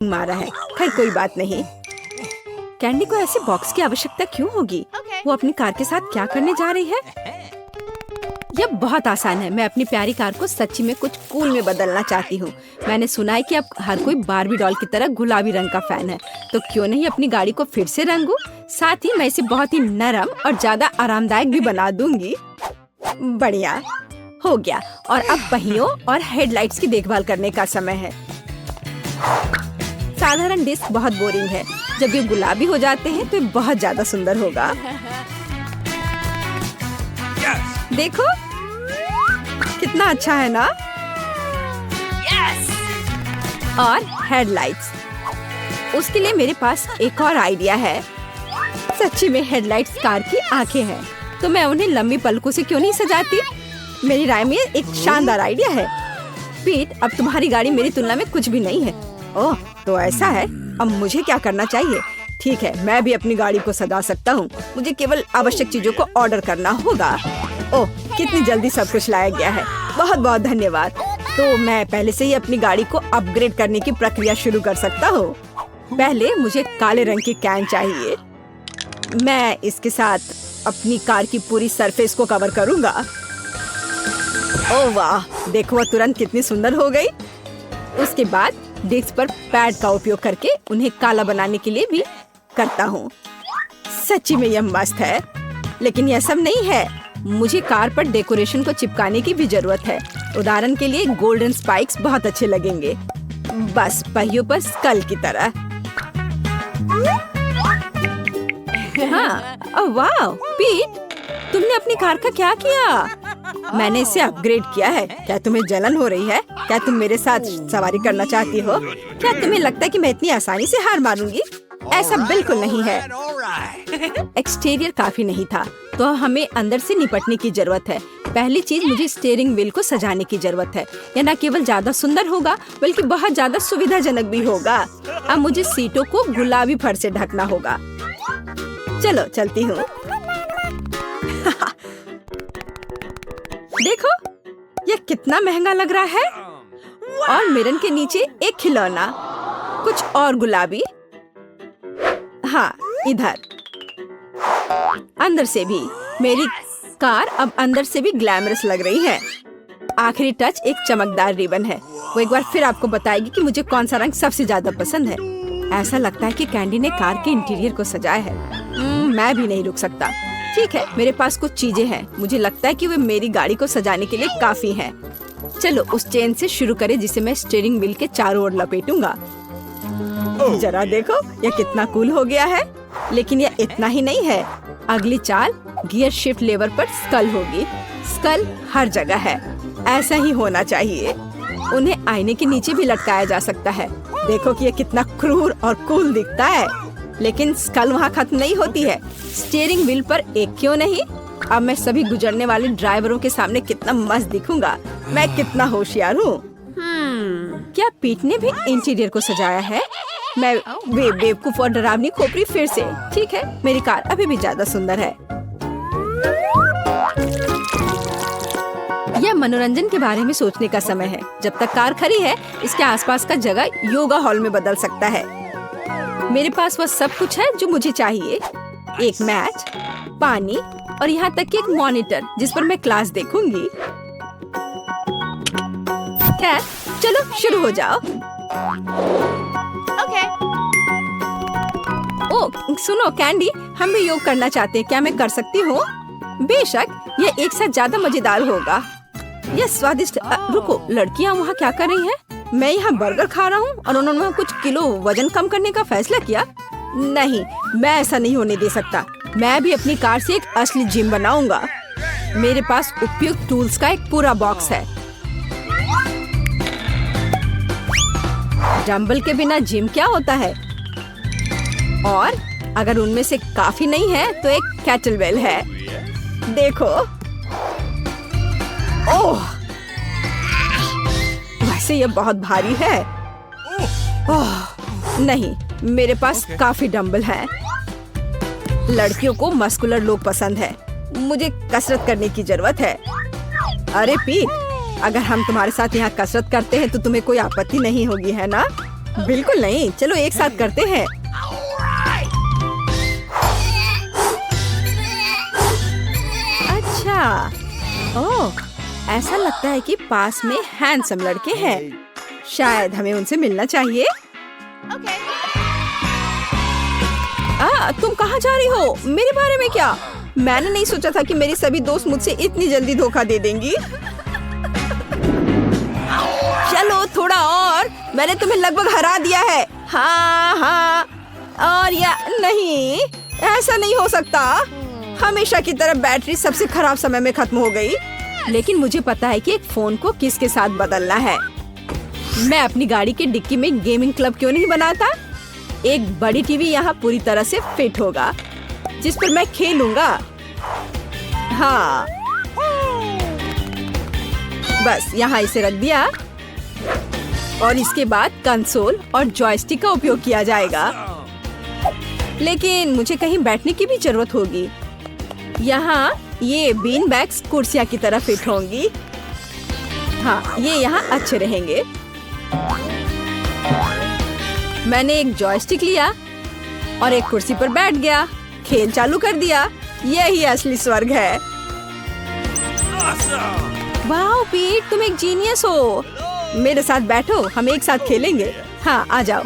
मारा है। खैर कोई बात नहीं। कैंडी को ऐसे बॉक्स की आवश्यकता क्यों होगी? वो अपनी कार के साथ क्या करने जा रही है? यह बहुत आसान है। मैं अपनी प्यारी कार को सच्ची में कुछ कूल में बदलना चाहती हूँ। मैंने सुना है कि अब हर कोई बारबी डॉल की तरह गुलाबी रंग का फैन है, तो क्यों नहीं अपनी गाड़ी को फिर से रंगूं? साथ ही मैं इसे बहुत ही नरम और ज्यादा आरामदायक भी बना दूंगी। बढ़िया हो गया। और अब पहियों और हेडलाइट्स की देखभाल करने का समय है। साधारण डिस्क बहुत बोरिंग है। जब ये गुलाबी हो जाते हैं तो ये बहुत ज्यादा सुंदर होगा। देखो कितना अच्छा है ना? और हेडलाइट्स, उसके लिए मेरे पास एक और आइडिया है। सच्ची में हेडलाइट्स कार की आंखें हैं, तो मैं उन्हें लंबी पलकों से क्यों नहीं सजाती? मेरी राय में एक शानदार आइडिया है। पीट, अब तुम्हारी गाड़ी मेरी तुलना में कुछ भी नहीं है। ओह, तो ऐसा है। अब मुझे क्या करना चाहिए? ठीक है, मैं भी अपनी गाड़ी को सजा सकता हूँ। मुझे केवल आवश्यक चीजों को ऑर्डर करना होगा। ओह, कितनी जल्दी सब कुछ लाया गया है। बहुत बहुत धन्यवाद। तो मैं पहले से ही अपनी गाड़ी को अपग्रेड करने की प्रक्रिया शुरू कर सकता हूँ। पहले मुझे काले रंग की कैन चाहिए। मैं इसके साथ अपनी कार की पूरी सरफेस को कवर करूँगा। ओह वाह, देखो वह तुरंत कितनी सुंदर हो गई। उसके बाद डिस्क पर पैड का उपयोग करके उन्हें काला बनाने के लिए भी करता हूँ। सच्ची में यह मस्त है। लेकिन यह सब नहीं है, मुझे कार पर डेकोरेशन को चिपकाने की भी जरूरत है। उदाहरण के लिए गोल्डन स्पाइक्स बहुत अच्छे लगेंगे, बस पहियों पर स्कल की तरह। हाँ, ओह वाह पीट, तुमने अपनी कार का क्या किया? मैंने इसे अपग्रेड किया है। क्या तुम्हें जलन हो रही है? क्या तुम मेरे साथ सवारी करना चाहती हो? क्या तुम्हें लगता है कि मैं इतनी आसानी से हार मानूंगी? ऐसा बिल्कुल नहीं है। एक्सटीरियर काफी नहीं था, तो हमें अंदर से निपटने की जरूरत है। पहली चीज, मुझे स्टीयरिंग व्हील को सजाने की जरूरत है। यह न केवल ज्यादा सुंदर होगा, बल्कि बहुत ज्यादा सुविधाजनक भी होगा। अब मुझे सीटों को गुलाबी फर से ढकना होगा। चलो चलती हूँ। देखो यह कितना महंगा लग रहा है। और मिरर के नीचे एक खिलौना, कुछ और गुलाबी। हाँ, इधर अंदर से भी। मेरी कार अब अंदर से भी ग्लैमरस लग रही है। आखिरी टच एक चमकदार रिबन है। वो एक बार फिर आपको बताएगी कि मुझे कौन सा रंग सबसे ज्यादा पसंद है। ऐसा लगता है कि कैंडी ने कार के इंटीरियर को सजाया है। मैं भी नहीं रुक सकता। ठीक है, मेरे पास कुछ चीजें हैं। मुझे लगता है कि वे मेरी गाड़ी को सजाने के लिए काफी हैं। चलो उस चेन से शुरू करें जिसे मैं स्टीयरिंग व्हील के चारों ओर लपेटूंगा। जरा देखो यह कितना कूल हो गया है। लेकिन यह इतना ही नहीं है। अगली चाल गियर शिफ्ट लेवर पर स्कल होगी। स्कल हर जगह है, ऐसा ही होना चाहिए। उन्हें आईने के नीचे भी लटकाया जा सकता है। देखो कि यह कितना क्रूर और कूल दिखता है। लेकिन स्कल वहाँ खत्म नहीं होती है। स्टीयरिंग व्हील पर एक क्यों नहीं? अब मैं सभी गुजरने वाले ड्राइवरों के सामने कितना मस्त दिखूंगा। मैं कितना होशियार हूँ। क्या पीट ने भी इंटीरियर को सजाया है? मैं बेवकूफ और डरावनी खोपड़ी फिर से। ठीक है, मेरी कार अभी भी ज्यादा सुंदर है। यह मनोरंजन के बारे में सोचने का समय है। जब तक कार खड़ी है, इसके आसपास का जगह योगा हॉल में बदल सकता है। मेरे पास वह सब कुछ है जो मुझे चाहिए। एक मैच, पानी और यहाँ तक कि एक मॉनिटर जिस पर मैं क्लास देखूंगी। खैर, चलो शुरू हो जाओ। Okay. ओह सुनो कैंडी, हम भी योग करना चाहते हैं। क्या मैं कर सकती हूँ? बेशक, यह एक साथ ज्यादा मजेदार होगा। यह स्वादिष्ट। रुको, लड़कियाँ वहाँ क्या कर रही हैं? मैं यहाँ बर्गर खा रहा हूँ और उन्होंने वहाँ कुछ किलो वजन कम करने का फैसला किया। नहीं, मैं ऐसा नहीं होने दे सकता। मैं भी अपनी कार से एक असली जिम बनाऊंगा। मेरे पास उपयुक्त टूल्स का एक पूरा बॉक्स है। डंबल के बिना जिम क्या होता है? और अगर उनमें से काफी नहीं है तो एक कैटलबेल है। देखो, ओह, वैसे ये बहुत भारी है। ओह नहीं, मेरे पास काफी डंबल हैं। लड़कियों को मस्कुलर लोग पसंद है। मुझे कसरत करने की जरूरत है। अरे पीट, अगर हम तुम्हारे साथ यहाँ कसरत करते हैं तो तुम्हें कोई आपत्ति नहीं होगी, है ना? बिल्कुल नहीं, चलो एक साथ करते हैं। अच्छा, ओह, ऐसा लगता है कि पास में हैंडसम लड़के हैं। शायद हमें उनसे मिलना चाहिए। तुम कहाँ जा रही हो? मेरे बारे में क्या? मैंने नहीं सोचा था कि मेरी सभी दोस्त मुझसे इतनी जल्दी धोखा दे देंगी। चलो थोड़ा और, मैंने तुम्हें लगभग हरा दिया है। हाँ, और या नहीं, ऐसा नहीं हो सकता। हमेशा की तरह बैटरी सबसे खराब समय में खत्म हो गई। लेकिन मुझे पता है कि एक फोन को किसके साथ बदलना है। मैं अपनी गाड़ी के डिक्की में गेमिंग क्लब क्यों नहीं बनाता? एक बड़ी टीवी यहाँ पूरी तरह से फिट होगा, जिस पर मैं खेलूंगा। हाँ, बस यहाँ इसे रख दिया और इसके बाद कंसोल और जॉयस्टिक का उपयोग किया जाएगा। लेकिन मुझे कहीं बैठने की भी जरूरत होगी। यहाँ ये बीन बैग्स कुर्सियाँ की तरह फिट होंगी। हाँ, ये यहाँ अच्छे रहेंगे। मैंने एक जॉयस्टिक लिया और एक कुर्सी पर बैठ गया, खेल चालू कर दिया। यही असली स्वर्ग है। वाह पीट, तुम एक जीनियस हो। मेरे साथ बैठो, हम एक साथ खेलेंगे। हाँ, आ जाओ।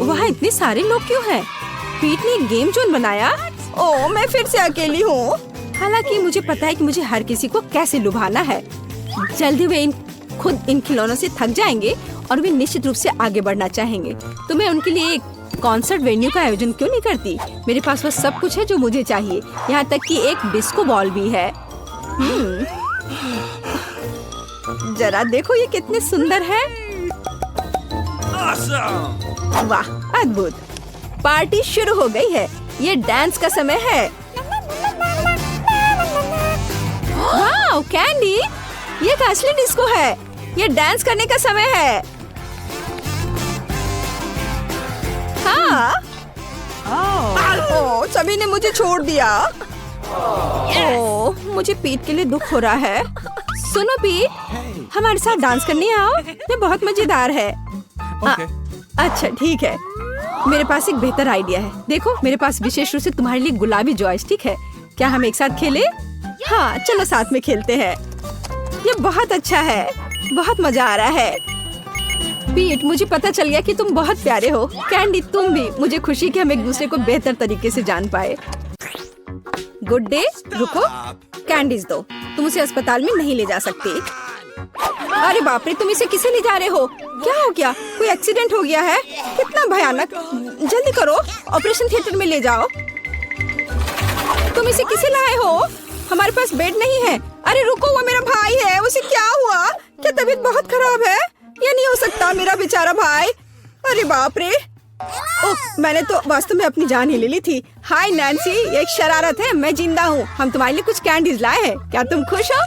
वहाँ इतने सारे लोग क्यों हैं? पीट ने एक गेम जोन बनाया। ओह, मैं फिर से अकेली हूँ। हालांकि मुझे पता है कि मुझे हर किसी को कैसे लुभाना है। जल्दी वे खुद इन खिलौनों से थक जाएंगे और वे निश्चित रूप से आगे बढ़ना चाहेंगे। तो मैं उनके लिए एक कॉन्सर्ट वेन्यू का आयोजन क्यों नहीं करती? मेरे पास वह सब कुछ है जो मुझे चाहिए, यहाँ तक कि एक डिस्को बॉल भी है। जरा देखो ये कितने सुंदर है। वाह, अद्भुत। पार्टी शुरू हो गई है। ये डांस का समय है। वाह कैंडी, ये एक असली डिस्को है। ये डांस करने का समय है। हाँ। ओह, सभी ने मुझे छोड़ दिया। ओह, मुझे पीट के लिए दुख हो रहा है। सुनो पीट, हमारे साथ डांस करने आओ। ये बहुत मजेदार है। अच्छा ठीक है, मेरे पास एक बेहतर आइडिया है। देखो, मेरे पास विशेष रूप से तुम्हारे लिए गुलाबी जॉयस्टिक है। क्या हम एक साथ खेलें? हाँ, चलो साथ में खेलते हैं। ये बहुत अच्छा है, बहुत मजा आ रहा है। पीट, मुझे पता चल गया कि तुम बहुत प्यारे हो। कैंडी, तुम भी। मुझे खुशी कि हम एक दूसरे को बेहतर तरीके से जान पाए। Good day. रुको, कैंडीज दो। तुम उसे अस्पताल में नहीं ले जा सकती। अरे बाप रे, तुम इसे किसे ले जा रहे हो? क्या हो गया? कोई एक्सीडेंट हो गया है? कितना भयानक। जल्दी करो, ऑपरेशन थिएटर में ले जाओ। तुम इसे किसे लाए हो? हमारे पास बेड नहीं है। अरे रुको, वो मेरा भाई है। उसे क्या हुआ? क्या तबीयत बहुत खराब है? ये नहीं हो सकता, मेरा बेचारा भाई। अरे बाप रे। ओह, मैंने तो वास्तव में अपनी जान ही ले ली थी। हाय नैन्सी, ये एक शरारत है। मैं जिंदा हूँ। हम तुम्हारे लिए कुछ कैंडीज लाए हैं। क्या तुम खुश हो?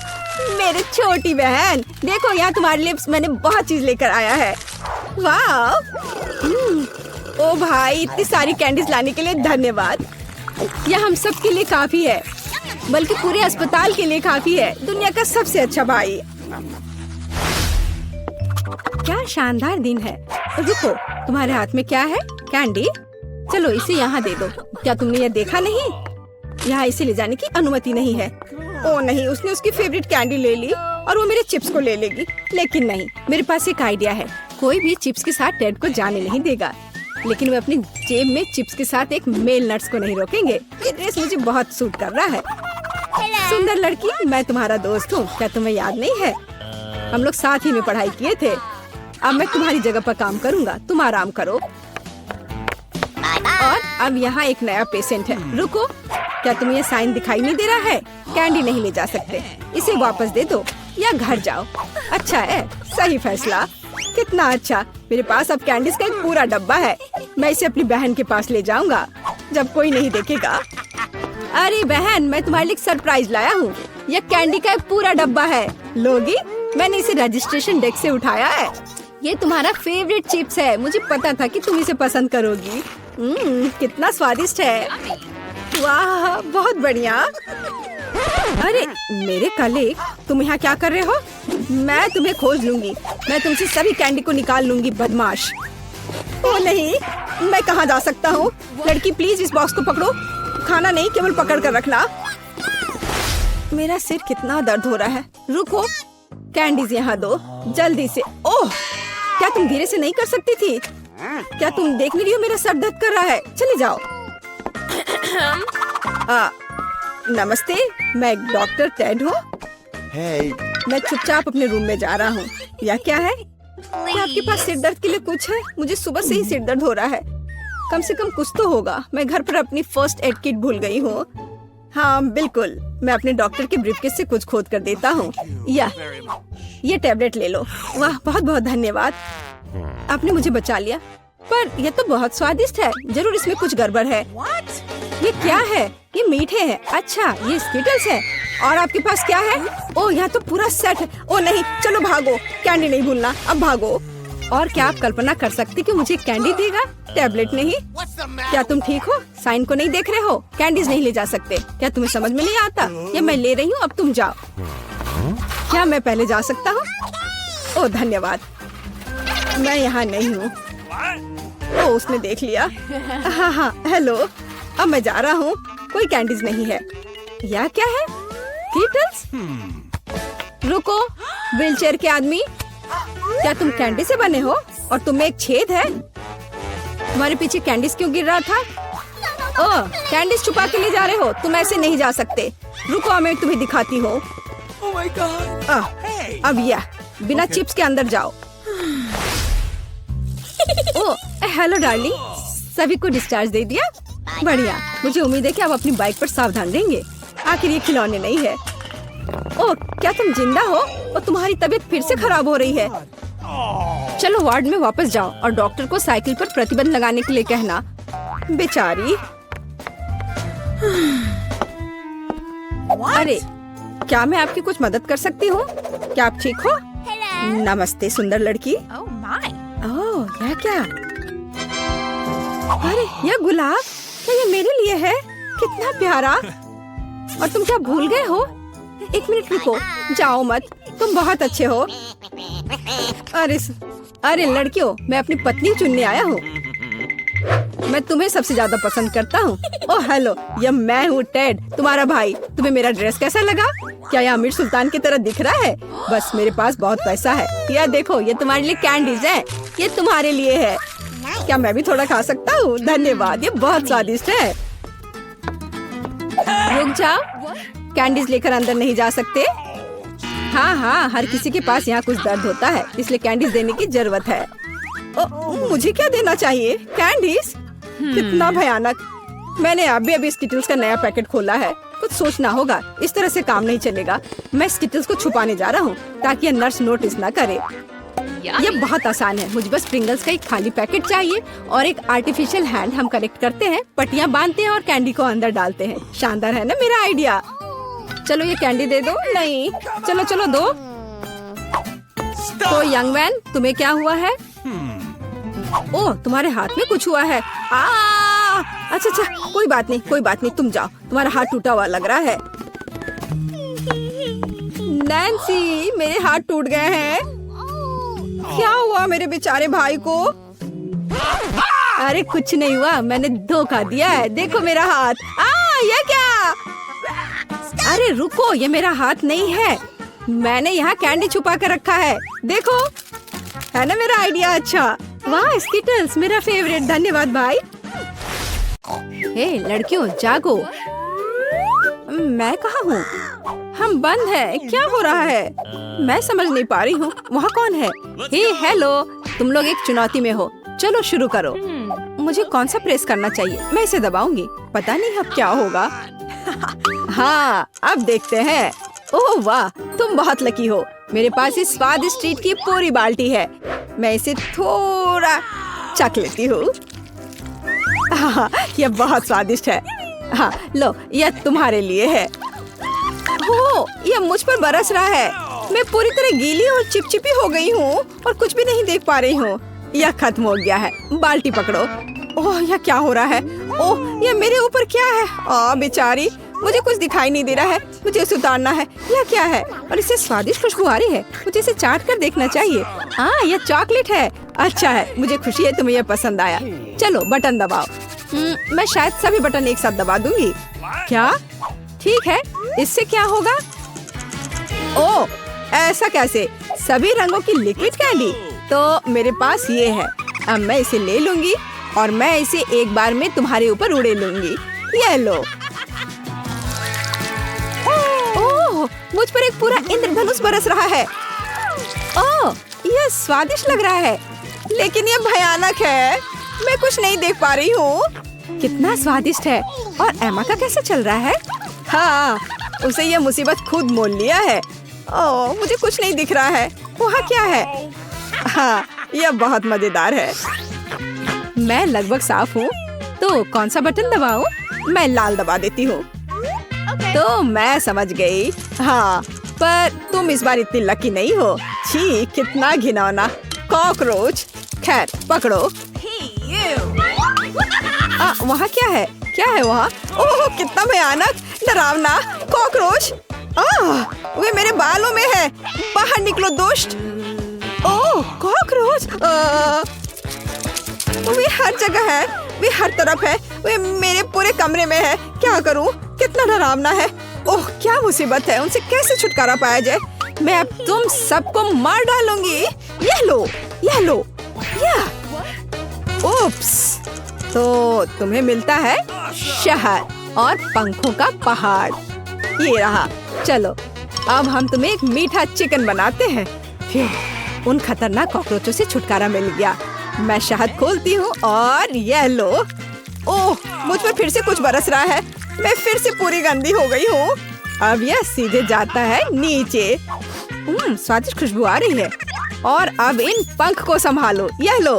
मेरी छोटी बहन, देखो यहाँ तुम्हारे लिए मैंने बहुत चीज लेकर आया है। वाह। ओ भाई, इतनी सारी कैंडीज लाने के लिए धन्यवाद। यह हम सब के लिए काफी है, बल्कि पूरे अस्पताल के लिए काफी है। दुनिया का सबसे अच्छा भाई। क्या शानदार दिन है। रुको, तुम्हारे हाथ में क्या है? कैंडी। चलो इसे यहाँ दे दो। क्या तुमने ये देखा नहीं? यहाँ इसे ले जाने की अनुमति नहीं है। ओ नहीं, उसने उसकी फेवरेट कैंडी ले ली और वो मेरे चिप्स को ले लेगी। लेकिन नहीं, मेरे पास एक आइडिया है। कोई भी चिप्स के साथ टेड को जाने नहीं देगा, लेकिन वे अपनी जेब में चिप्स के साथ एक मेल नट्स को नहीं रोकेंगे। ये ड्रेस मुझे बहुत सूट कर रहा है। सुंदर लड़की, मैं तुम्हारा दोस्त हूँ। क्या तुम्हें याद नहीं है? हम लोग साथ ही में पढ़ाई किए थे। अब मैं तुम्हारी जगह पर काम करूँगा, तुम आराम करो। और अब यहाँ एक नया पेशेंट है। रुको, क्या तुम्हें ये साइन दिखाई नहीं दे रहा है? कैंडी नहीं ले जा सकते। इसे वापस दे दो या घर जाओ। अच्छा है, सही फैसला। कितना अच्छा। मेरे पास अब कैंडीज का एक पूरा डब्बा है। मैं इसे अपनी बहन के पास ले जाऊंगा जब कोई नहीं देखेगा। अरे बहन, मैं तुम्हारे लिए सरप्राइज लाया हूँ। यह कैंडी का एक पूरा डब्बा है। लोगी, मैंने इसे रजिस्ट्रेशन डेस्क से उठाया है। ये तुम्हारा फेवरेट चिप्स है। मुझे पता था कि तुम इसे पसंद करोगी। कितना स्वादिष्ट है। वाह, बहुत बढ़िया। अरे मेरे कलीग, तुम यहाँ क्या कर रहे हो? मैं तुम्हें खोज लूंगी। मैं तुमसे सभी कैंडी को निकाल लूंगी, बदमाश। ओ नहीं, मैं कहाँ जा सकता हूँ? लड़की प्लीज इस बॉक्स को पकड़ो। खाना नहीं, केवल पकड़ कर रखना। मेरा सिर कितना दर्द हो रहा है। रुको, कैंडीज यहाँ दो जल्दी से। ओह, क्या तुम धीरे से नहीं कर सकती थी? क्या तुम देख नहीं रही हो मेरा सर दर्द कर रहा है? चले जाओ। नमस्ते, मैं डॉक्टर टेड हूँ। मैं चुपचाप अपने रूम में जा रहा हूँ। या क्या है? क्या आपके पास सिर दर्द के लिए कुछ है? मुझे सुबह से ही सिर दर्द हो रहा है। कम से कम कुछ तो होगा। मैं घर पर अपनी फर्स्ट एड किट भूल गई हूँ। हाँ बिल्कुल, मैं अपने डॉक्टर के ब्रीफकेस से कुछ खोद कर देता हूँ। ये टैबलेट ले लो। वाह, बहुत बहुत धन्यवाद, आपने मुझे बचा लिया। पर यह तो बहुत स्वादिष्ट है। जरूर इसमें कुछ गड़बड़ है। ये क्या है? ये मीठे हैं। अच्छा, ये स्किटल्स है। और आपके पास क्या है? ओह, यहाँ तो पूरा सेट है। ओह नहीं, चलो भागो, कैंडी नहीं भूलना। अब भागो। और क्या आप कल्पना कर सकते कि मुझे कैंडी देगा, टैबलेट नहीं? क्या तुम ठीक हो? साइन को नहीं देख रहे हो? कैंडीज नहीं ले जा सकते। क्या तुम्हें समझ में नहीं आता? ये मैं ले रही हूँ, अब तुम जाओ। क्या मैं पहले जा सकता हूँ? ओह धन्यवाद, मैं यहाँ नहीं हूँ। ओह, उसने देख लिया। हाँ, हेलो, अब मैं जा रहा हूँ। कोई कैंडीज नहीं है। यह क्या है? कीटल्स? रुको, व्हीलचेयर के आदमी, क्या तुम कैंडी से बने हो? और तुम में एक छेद है। तुम्हारे पीछे कैंडीज क्यों गिर रहा था? ओह, कैंडीज छुपा के ले जा रहे हो? तुम ऐसे नहीं जा सकते। रुको, मैं तुम्हें दिखाती हूँ। अब यह बिना चिप्स के अंदर जाओ। ओह, हेलो डार्लिंग, सभी को डिस्चार्ज दे दिया? बढ़िया, मुझे उम्मीद है कि आप अपनी बाइक पर सावधान रहेंगे। आखिर ये खिलौने नहीं है। ओह, क्या तुम जिंदा हो? और तुम्हारी तबीयत फिर से खराब हो रही है। चलो वार्ड में वापस जाओ और डॉक्टर को साइकिल पर प्रतिबंध लगाने के लिए कहना। बेचारी। अरे, क्या मैं आपकी कुछ मदद कर सकती हूँ? क्या आप ठीक हो? नमस्ते सुंदर लड़की। ओह, यह क्या? अरे, यह गुलाब, क्या ये मेरे लिए है? कितना प्यारा। और तुम क्या भूल गए हो? एक मिनट रुको, जाओ मत, तुम बहुत अच्छे हो। अरे लड़कियों, मैं अपनी पत्नी चुनने आया हूँ। मैं तुम्हें सबसे ज्यादा पसंद करता हूँ। ओह हेलो, यह मैं हूँ टेड, तुम्हारा भाई। तुम्हें मेरा ड्रेस कैसा लगा? क्या यह आमिर सुल्तान की तरह दिख रहा है? बस मेरे पास बहुत पैसा है। यह देखो, ये तुम्हारे लिए कैंडीज है। ये तुम्हारे लिए है। क्या मैं भी थोड़ा खा सकता हूँ? धन्यवाद, ये बहुत स्वादिष्ट है। रुक जाओ, कैंडीज लेकर अंदर नहीं जा सकते। हाँ, हर किसी के पास यहाँ कुछ दर्द होता है, इसलिए कैंडीज देने की जरूरत है। मुझे क्या देना चाहिए? कैंडीज? कितना भयानक। मैंने अभी स्किटल्स का नया पैकेट खोला है। कुछ सोचना होगा, इस तरह से काम नहीं चलेगा। मैं स्किटल्स को छुपाने जा रहा हूँ ताकि यह नर्स नोटिस न करे। यह बहुत आसान है। मुझे बस प्रिंगल्स का एक खाली पैकेट चाहिए और एक आर्टिफिशियल हैंड हम कनेक्ट करते हैं, पट्टियाँ बांधते हैं और कैंडी को अंदर डालते हैं। शानदार है ना मेरा आइडिया? चलो ये कैंडी दे दो। नहीं, चलो दो। तो यंग मैन, तुम्हें क्या हुआ है? ओह, तुम्हारे हाथ में कुछ हुआ है। अच्छा, कोई बात नहीं, तुम जाओ। तुम्हारा हाथ टूटा हुआ लग रहा है। नैन्सी, मेरे हाथ टूट गए हैं। क्या हुआ मेरे बेचारे भाई को? अरे कुछ नहीं हुआ, मैंने धोखा दिया है। देखो मेरा हाथ। ये क्या? अरे रुको, ये मेरा हाथ नहीं है। मैंने यहाँ कैंडी छुपा कर रखा है। देखो, है ना मेरा आइडिया अच्छा? वाह, स्किटल्स मेरा फेवरेट। धन्यवाद भाई। हे लड़कियों, जागो। मैं कहाँ हूँ? हम बंद है। क्या हो रहा है? मैं समझ नहीं पा रही हूँ। वहाँ कौन है? हे हेलो, तुम लोग एक चुनौती में हो। चलो शुरू करो। मुझे कौन सा प्रेस करना चाहिए? मैं इसे दबाऊंगी। पता नहीं अब क्या होगा। हाँ, अब देखते हैं। ओह वाह, तुम बहुत लकी हो। मेरे पास इस स्वादिष्ट ट्रीट की पूरी बाल्टी है। मैं इसे थोड़ा चख लेती हूँ। यह बहुत स्वादिष्ट है। हाँ लो, यह तुम्हारे लिए है। हो, यह मुझ पर बरस रहा है। मैं पूरी तरह गीली और चिपचिपी हो गई हूँ और कुछ भी नहीं देख पा रही हूँ। यह खत्म हो गया है। बाल्टी पकड़ो। ओह, यह क्या हो रहा है? ओह, यह मेरे ऊपर क्या है? बेचारी, मुझे कुछ दिखाई नहीं दे रहा है। मुझे इसे उतारना है। यह क्या है? और इससे स्वादिष्ट खुशबू आ रही है। मुझे इसे चाट कर देखना चाहिए। हाँ, यह चॉकलेट है। अच्छा है, मुझे खुशी है तुम्हें यह पसंद आया। चलो बटन दबाओ। मैं शायद सभी बटन एक साथ दबा दूंगी। क्या? ठीक है, इससे क्या होगा? ओह, ऐसा कैसे? सभी रंगों की लिक्विड कैंडी। तो मेरे पास ये है। अब मैं इसे ले लूंगी और मैं इसे एक बार में तुम्हारे ऊपर उड़े लूंगी। ये लो। ओह, मुझ पर एक पूरा इंद्रधनुष बरस रहा है। ओह, यह स्वादिष्ट लग रहा है, लेकिन यह भयानक है। मैं कुछ नहीं देख पा रही हूँ। कितना स्वादिष्ट है। और एमा का कैसे चल रहा है? हाँ, उसे यह मुसीबत खुद मोल लिया है। ओह, मुझे कुछ नहीं दिख रहा है। वहाँ क्या है? हाँ, यह बहुत मजेदार है। मैं लगभग साफ हूँ, तो कौन सा बटन दबाऊं? मैं लाल दबा देती हूँ। तो मैं समझ गई। हाँ, पर तुम इस बार इतनी लकी नहीं हो। छी, कितना घिनौना कॉकरोच। खैर, पकड़ो। वहाँ क्या है? क्या है वहाँ? ओह, कितना भयानक, डरावना कॉकरोच। वे मेरे बालों में है। बाहर निकलो दुष्ट। ओह, कॉकरोच। वे हर जगह है। वे हर तरफ है। वे मेरे पूरे कमरे में है। क्या करूं? कितना डरावना है। ओह, क्या मुसीबत है। उनसे कैसे छुटकारा पाया जाए? मैं अब तुम सबको मार डालूंगी। यह लो, यह लो, यह। ओप्स, तो तुम्हें मिलता है शहर और पंखों का पहाड़। ये रहा। चलो, अब हम तुम्हें एक मीठा चिकन बनाते हैं। फिर उन खतरनाक कॉकरोचों से छुटकारा मिल गया। मैं शहद खोलती हूँ और यह लो। ओह, मुझ पर फिर से कुछ बरस रहा है। मैं फिर से पूरी गंदी हो गई हूँ। अब यह सीधे जाता है नीचे। स्वादिष्ट खुशबू आ रही है। और अब इन पंख को संभालो। यह लो।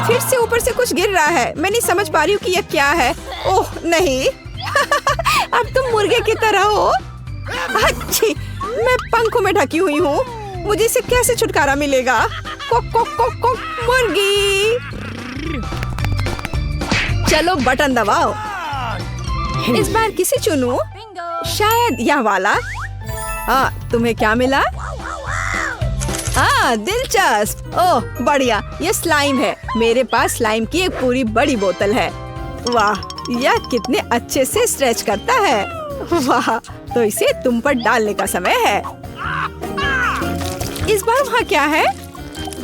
फिर से ऊपर से कुछ गिर रहा है। मैं नहीं समझ पा रही हूँ कि यह क्या है। ओह नहीं। अब तुम मुर्गे की तरह हो। अच्छी, मैं पंखों में ढकी हुई हूँ। मुझे इससे कैसे छुटकारा मिलेगा? कोक कोक कोक कोक मुर्गी। चलो बटन दबाओ। इस बार किसे चुनूं? शायद यह वाला। तुम्हें क्या मिला? दिलचस्प। ओह बढ़िया, ये स्लाइम है। मेरे पास स्लाइम की एक पूरी बड़ी बोतल है। वाह, यह कितने अच्छे से स्ट्रेच करता है। वाह, तो इसे तुम पर डालने का समय है। इस बार वहाँ क्या है?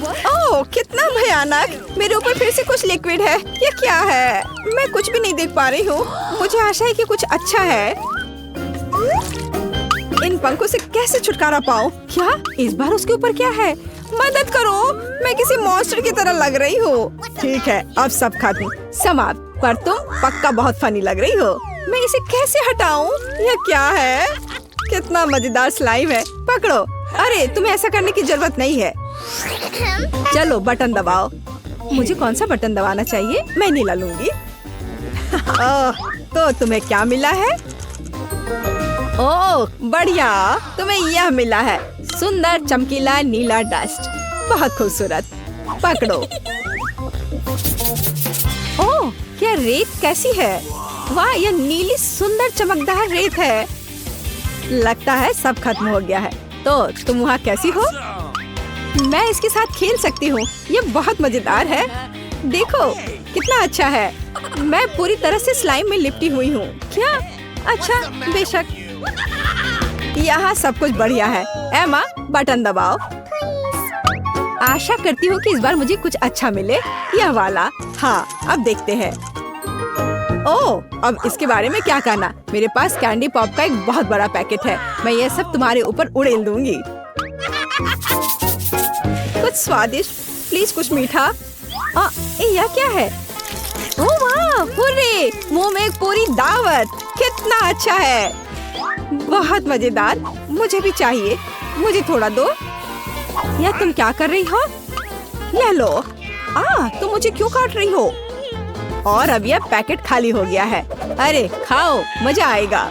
ओह, कितना भयानक। मेरे ऊपर फिर से कुछ लिक्विड है। ये क्या है? मैं कुछ भी नहीं देख पा रही हूँ। मुझे आशा है कि कुछ अच्छा है। इन पंखों से कैसे छुटकारा पाऊँ? क्या इस बार उसके ऊपर क्या है? मदद करो, मैं किसी मॉन्स्टर की तरह लग रही हूँ। ठीक है, अब सब खत्म, समाप्त। पर तुम पक्का बहुत फनी लग रही हो। मैं इसे कैसे हटाऊं? यह क्या है? कितना मजेदार स्लाइम है। पकड़ो। अरे, तुम्हें ऐसा करने की जरूरत नहीं है। चलो बटन दबाओ। मुझे कौन सा बटन दबाना चाहिए? मैं नीला लूंगी। तो तुम्हें क्या मिला है? ओह बढ़िया, तुम्हें यह मिला है। सुंदर चमकीला नीला डस्ट। बहुत खूबसूरत। पकड़ो। ओह, क्या रेत कैसी है? वाह, यह नीली सुंदर चमकदार रेत है। लगता है सब खत्म हो गया है। तो तुम वहाँ कैसी हो? मैं इसके साथ खेल सकती हूँ। यह बहुत मजेदार है। देखो कितना अच्छा है। मैं पूरी तरह से स्लाइम में लिपटी हुई हूँ। क्या? अच्छा, बेशक। यहाँ सब कुछ बढ़िया है। एमा, बटन दबाओ। आशा करती हूँ कि इस बार मुझे कुछ अच्छा मिले। यह वाला। हाँ, अब देखते हैं। ओह, अब इसके बारे में क्या कहना? मेरे पास कैंडी पॉप का एक बहुत बड़ा पैकेट है। मैं यह सब तुम्हारे ऊपर उड़ेल दूंगी। कुछ स्वादिष्ट, प्लीज कुछ मीठा। यह क्या है? ओह वाह, हुर्रे! मुंह में एक पूरी दावत। कितना अच्छा है। बहुत मजेदार। मुझे भी चाहिए। मुझे थोड़ा दो। यह तुम क्या कर रही हो? यह लो। तुम मुझे क्यों काट रही हो? और अब यह पैकेट खाली हो गया है। अरे खाओ, मजा आएगा।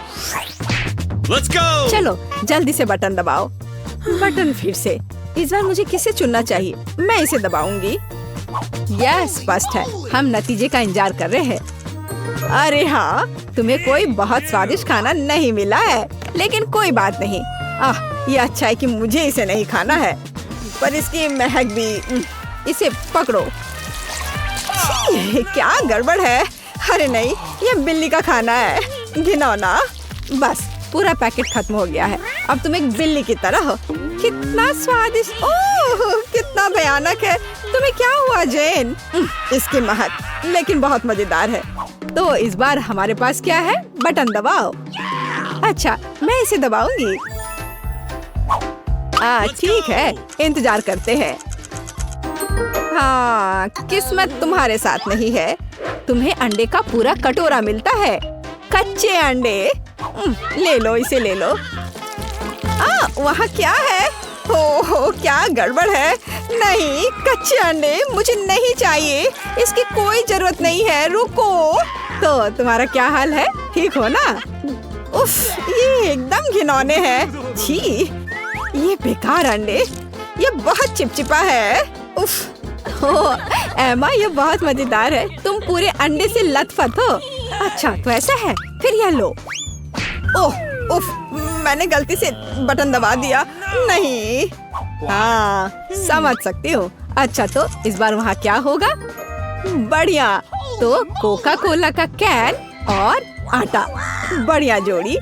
Let's go! चलो जल्दी से बटन दबाओ। बटन फिर से। इस बार मुझे किसे चुनना चाहिए? मैं इसे दबाऊंगी। यह स्पष्ट है। हम नतीजे का इंतजार कर रहे हैं। अरे हाँ, तुम्हें कोई बहुत स्वादिष्ट खाना नहीं मिला है, लेकिन कोई बात नहीं। ये अच्छा है कि मुझे इसे नहीं खाना है, पर इसकी महक भी। इसे पकड़ो। छी, क्या गड़बड़ है? अरे नहीं, ये बिल्ली का खाना है, घिनौना। बस पूरा पैकेट खत्म हो गया है। अब तुम एक बिल्ली की तरह हो। कितना स्वादिष्ट, ओह कितना भयानक है। तुम्हें क्या हुआ जेन? इसकी महक लेकिन बहुत मजेदार है। तो इस बार हमारे पास क्या है? बटन दबाओ। अच्छा, मैं इसे दबाऊंगी। ठीक है, इंतजार करते हैं। हाँ, किस्मत तुम्हारे साथ नहीं है। तुम्हें अंडे का पूरा कटोरा मिलता है। कच्चे अंडे। ले लो, इसे ले लो। वहाँ क्या है? हो क्या गड़बड़ है? नहीं, कच्चे अंडे मुझे नहीं चाहिए। इसकी कोई जरूरत नहीं है। रुको। तो तुम्हारा क्या हाल है? ठीक हो ना? उफ, ये एकदम घिनौने हैं। छी, ये बेकार अंडे। ये बहुत चिपचिपा है। उफ। एमा, ये बहुत मजेदार है। तुम पूरे अंडे से लथपथ हो। अच्छा, तो ऐसा है? फिर यह लो। ओह, उफ, मैंने गलती से बटन दबा दिया। नहीं। हाँ, समझ सकती हूँ। अच्छा, तो इस बार वहाँ क्या होगा? बढ़िया। तो कोका कोला का कैन और आटा, बढ़िया जोड़ी।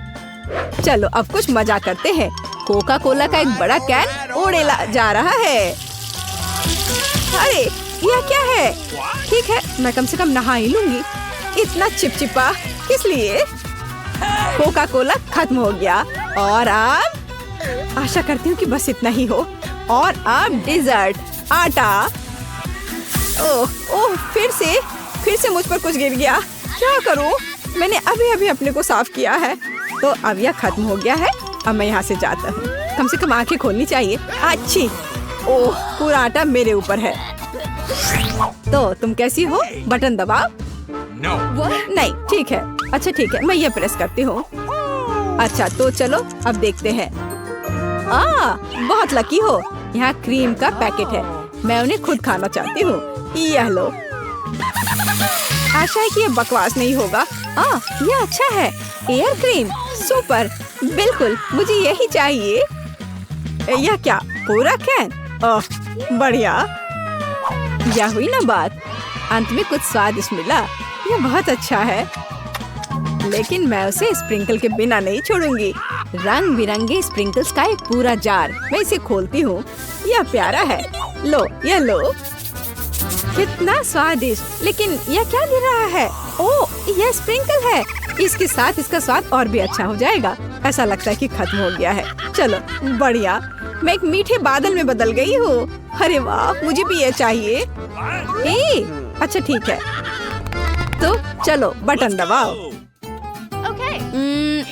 चलो अब कुछ मजा करते हैं। कोका कोला का एक बड़ा कैन उड़ेला जा रहा है। अरे यह क्या है? ठीक है, मैं कम से कम नहा ही लूंगी। इतना चिपचिपा किस लिए? कोका कोला खत्म हो गया और अब आशा करती हूँ कि बस इतना ही हो। और अब डेजर्ट, आटा। ओह, फिर से मुझ पर कुछ गिर गया। क्या करूँ? मैंने अभी अभी अपने को साफ किया है। तो अब यह खत्म हो गया है। अब मैं यहाँ से जाता हूँ। कम से कम आंखें खोलनी चाहिए। अच्छी। ओह, पूरा आटा मेरे ऊपर है। तो तुम कैसी हो? बटन दबाओ। नहीं, ठीक है। अच्छा ठीक है, मैं ये प्रेस करती हूँ। अच्छा, तो चलो अब देखते हैं। बहुत लकी हो। यहाँ क्रीम का पैकेट है। मैं उन्हें खुद खाना चाहती हूँ। यह लो। आशा है कि ये बकवास नहीं होगा। यह अच्छा है। Air cream, super. बिल्कुल, मुझे यही चाहिए। यह क्या? पूरा कैन? ओह, बढ़िया। यह हुई ना बात। अंत में कुछ स्वादिष्ट मिला। यह बहुत अच्छा है, लेकिन मैं उसे स्प्रिंकल के बिना नहीं छोड़ूंगी। रंग बिरंगे स्प्रिंकल्स का एक पूरा जार। मैं इसे खोलती हूँ। यह प्यारा है। लो, यह लो। कितना स्वादिष्ट। लेकिन यह क्या गिर रहा है? ओह, यह स्प्रिंकल है। इसके साथ इसका स्वाद और भी अच्छा हो जाएगा। ऐसा लगता है कि खत्म हो गया है। चलो, बढ़िया। मैं एक मीठे बादल में बदल गई हूँ। अरे वाह, मुझे भी ये चाहिए। अच्छा ठीक है, तो चलो बटन दबाओ।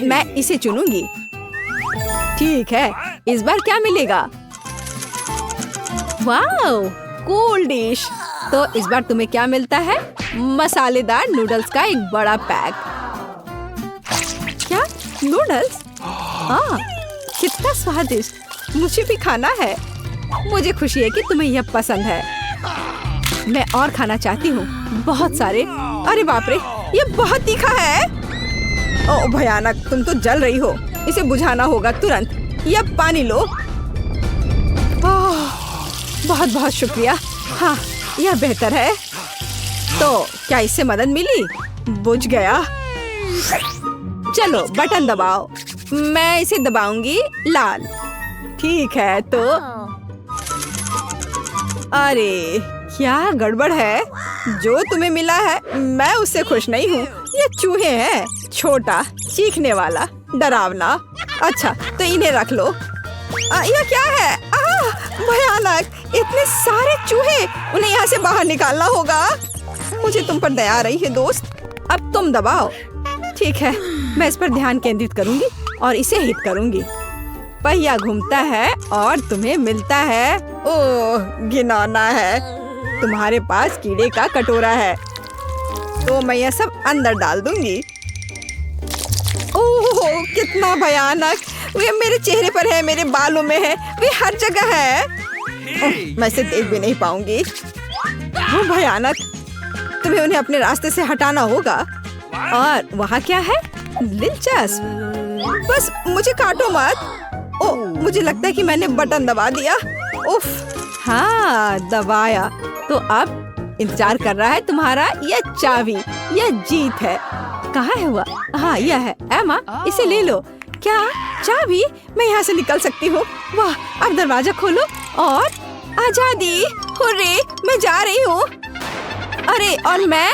मैं इसे चुनूंगी। ठीक है, इस बार क्या मिलेगा? Wow, cool dish. तो इस बार तुम्हें क्या मिलता है? मसालेदार नूडल्स का एक बड़ा पैक। क्या? नूडल्स? कितना स्वादिष्ट। मुझे भी खाना है। मुझे खुशी है कि तुम्हें यह पसंद है। मैं और खाना चाहती हूँ, बहुत सारे। अरे बाप रे, ये बहुत तीखा है। ओह भयानक, तुम तो जल रही हो। इसे बुझाना होगा तुरंत। यह पानी लो। बहुत बहुत शुक्रिया। हाँ, यह बेहतर है। तो क्या इससे मदद मिली? बुझ गया। चलो बटन दबाओ। मैं इसे दबाऊंगी लाल। ठीक है, तो अरे क्या गड़बड़ है? जो तुम्हें मिला है मैं उससे खुश नहीं हूँ। ये चूहे हैं, छोटा, चीखने वाला, डरावना। अच्छा, तो इन्हें रख लो। यह क्या है? भयानक, इतने सारे चूहे। उन्हें यहाँ से बाहर निकालना होगा। मुझे तुम पर दया आ रही है दोस्त। अब तुम दबाओ। ठीक है, मैं इस पर ध्यान केंद्रित करूंगी और इसे हिट करूंगी। पहिया घूमता है और तुम्हें मिलता है। ओह, घिनौना है। तुम्हारे पास कीड़े का कटोरा है, तो मैं यह सब अंदर डाल दूंगी। ओह, कितना भयानक। वे मेरे चेहरे पर है, मेरे बालों में है, वे हर जगह है। मैं इसे देख भी नहीं पाऊंगी। वो भयानक। तुम्हें उन्हें अपने रास्ते से हटाना होगा। और वहाँ क्या है? दिलचस्प। बस मुझे काटो मत। ओ, मुझे लगता है कि मैंने बटन दबा दिया। उफ, हाँ दबाया। तो अब इंतजार कर रहा है तुम्हारा यह चाबी। यह जीत है। कहाँ है हुआ? हाँ यह है। एमा, इसे ले लो। क्या चाबी? मैं यहाँ से निकल सकती हूँ। वाह, अब दरवाजा खोलो और आजादी। हुर्रे, मैं जा रही हूँ। अरे और मैं?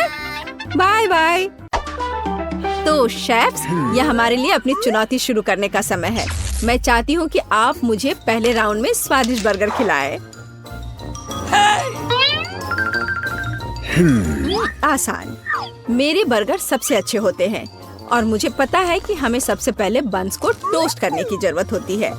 Bye bye. तो शेफ्स, यह हमारे लिए अपनी चुनौती शुरू करने का समय है। मैं चाहती हूँ कि आप मुझे पहले राउंड में स्वादिष्ट बर्गर खिलाएं। आसान। मेरे बर्गर सबसे अच्छे होते हैं और मुझे पता है कि हमें सबसे पहले बन्स को टोस्ट करने की जरूरत होती है।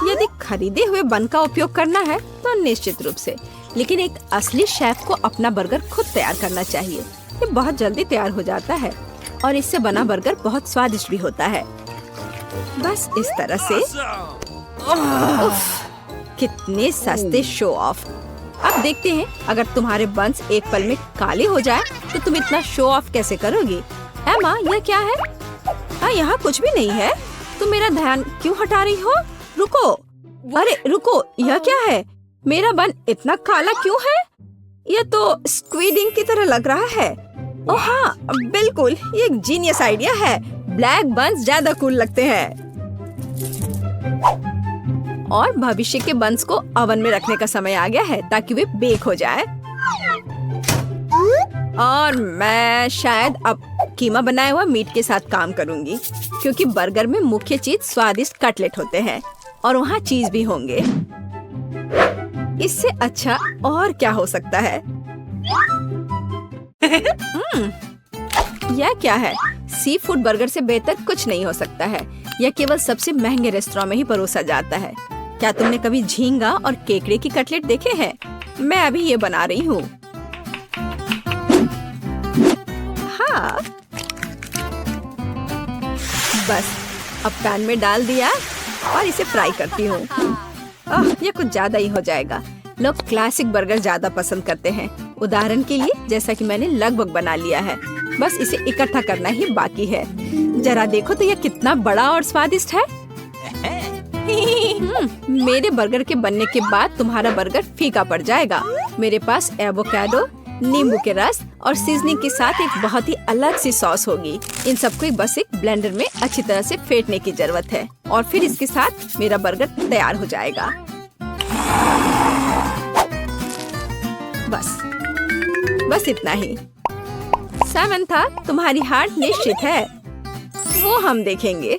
यदि खरीदे हुए बन का उपयोग करना है तो निश्चित रूप से, लेकिन एक असली शेफ को अपना बर्गर खुद तैयार करना चाहिए। ये बहुत जल्दी तैयार हो जाता है और इससे बना बर्गर बहुत स्वादिष्ट भी होता है। बस इस तरह से। उफ, कितने सस्ते शो ऑफ। अब देखते हैं, अगर तुम्हारे बन्स एक पल में काले हो जाए तो तुम इतना शो ऑफ कैसे करोगी? एमा, यह क्या है? यहाँ कुछ भी नहीं है। तुम मेरा ध्यान क्यों हटा रही हो? रुको। अरे रुको, यह क्या है? मेरा बन इतना काला क्यों है? यह तो स्क्वीडिंग की तरह लग रहा है। ओह हाँ, बिल्कुल, ये एक जीनियस आइडिया है। ब्लैक बन्स ज्यादा कूल लगते हैं। और भविष्य के बन्स को ओवन में रखने का समय आ गया है ताकि वे बेक हो जाए। और मैं शायद अब कीमा बनाया हुआ मीट के साथ काम करूंगी, क्योंकि बर्गर में मुख्य चीज स्वादिष्ट कटलेट होते हैं और वहाँ चीज भी होंगे। इससे अच्छा और क्या हो सकता है? यह क्या है? सी फूड बर्गर से बेहतर कुछ नहीं हो सकता है। यह केवल सबसे महंगे रेस्टोरेंट में ही परोसा जाता है। क्या तुमने कभी झींगा और केकड़े की कटलेट देखे हैं? मैं अभी ये बना रही हूँ। हाँ, बस अब पैन में डाल दिया और इसे फ्राई करती हूँ। ये कुछ ज्यादा ही हो जाएगा। लोग क्लासिक बर्गर ज्यादा पसंद करते हैं। उदाहरण के लिए, जैसा कि मैंने लगभग बना लिया है, बस इसे इकट्ठा करना ही बाकी है। जरा देखो तो यह कितना बड़ा और स्वादिष्ट है। मेरे बर्गर के बनने के बाद तुम्हारा बर्गर फीका पड़ जाएगा। मेरे पास एवोकाडो, नींबू के रस और सीजनिंग के साथ एक बहुत ही अलग सी सॉस होगी। इन सबको बस एक ब्लेंडर में अच्छी तरह से फेंटने की जरूरत है और फिर इसके साथ मेरा बर्गर तैयार हो जाएगा। बस इतना ही। सामंथा, तुम्हारी हार निश्चित है। वो हम देखेंगे।